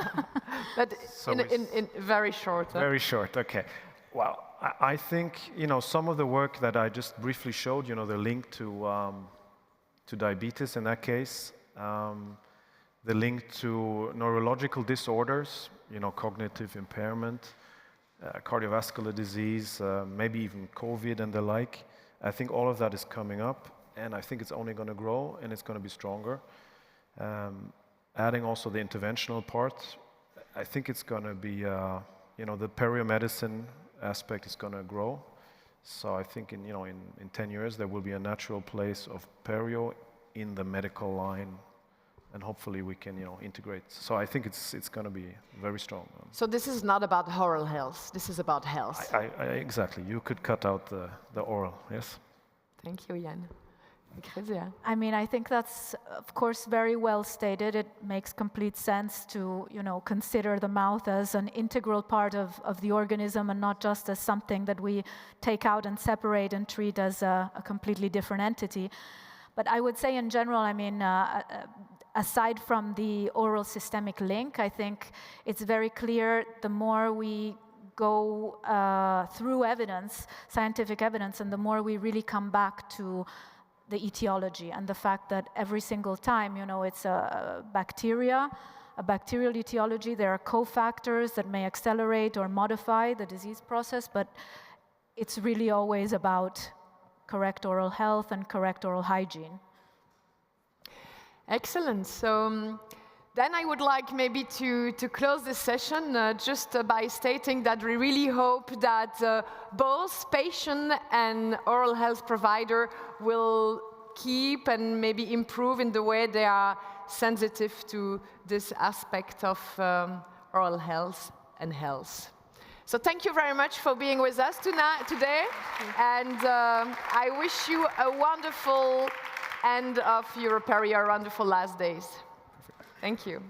[SPEAKER 1] But so in very short.
[SPEAKER 2] Very short, okay. Well, I think, some of the work that I just briefly showed, the link to diabetes in that case, the link to neurological disorders, cognitive impairment, cardiovascular disease, maybe even COVID and the like. I think all of that is coming up, and I think it's only going to grow, and it's going to be stronger. Adding also the interventional part, I think it's going to be, the perio-medicine aspect is going to grow. So I think in 10 years there will be a natural place of perio in the medical line, and hopefully we can integrate. So I think it's going to be very strong.
[SPEAKER 1] So this is not about oral health. This is about health.
[SPEAKER 2] Exactly. You could cut out the oral. Yes.
[SPEAKER 1] Thank you, Jan.
[SPEAKER 3] I mean, I think that's, of course, very well stated. It makes complete sense to, consider the mouth as an integral part of the organism and not just as something that we take out and separate and treat as a completely different entity. But I would say in general, I mean, aside from the oral systemic link, I think it's very clear the more we go through evidence, scientific evidence, and the more we really come back to the etiology and the fact that every single time, it's a bacterial etiology. There are cofactors that may accelerate or modify the disease process, but it's really always about correct oral health and correct oral hygiene.
[SPEAKER 1] Excellent. So then I would like maybe to close this session just by stating that we really hope that both patient and oral health provider will keep and maybe improve in the way they are sensitive to this aspect of oral health and health. So thank you very much for being with us today, and I wish you a wonderful end of Europerio, wonderful last days. Thank you.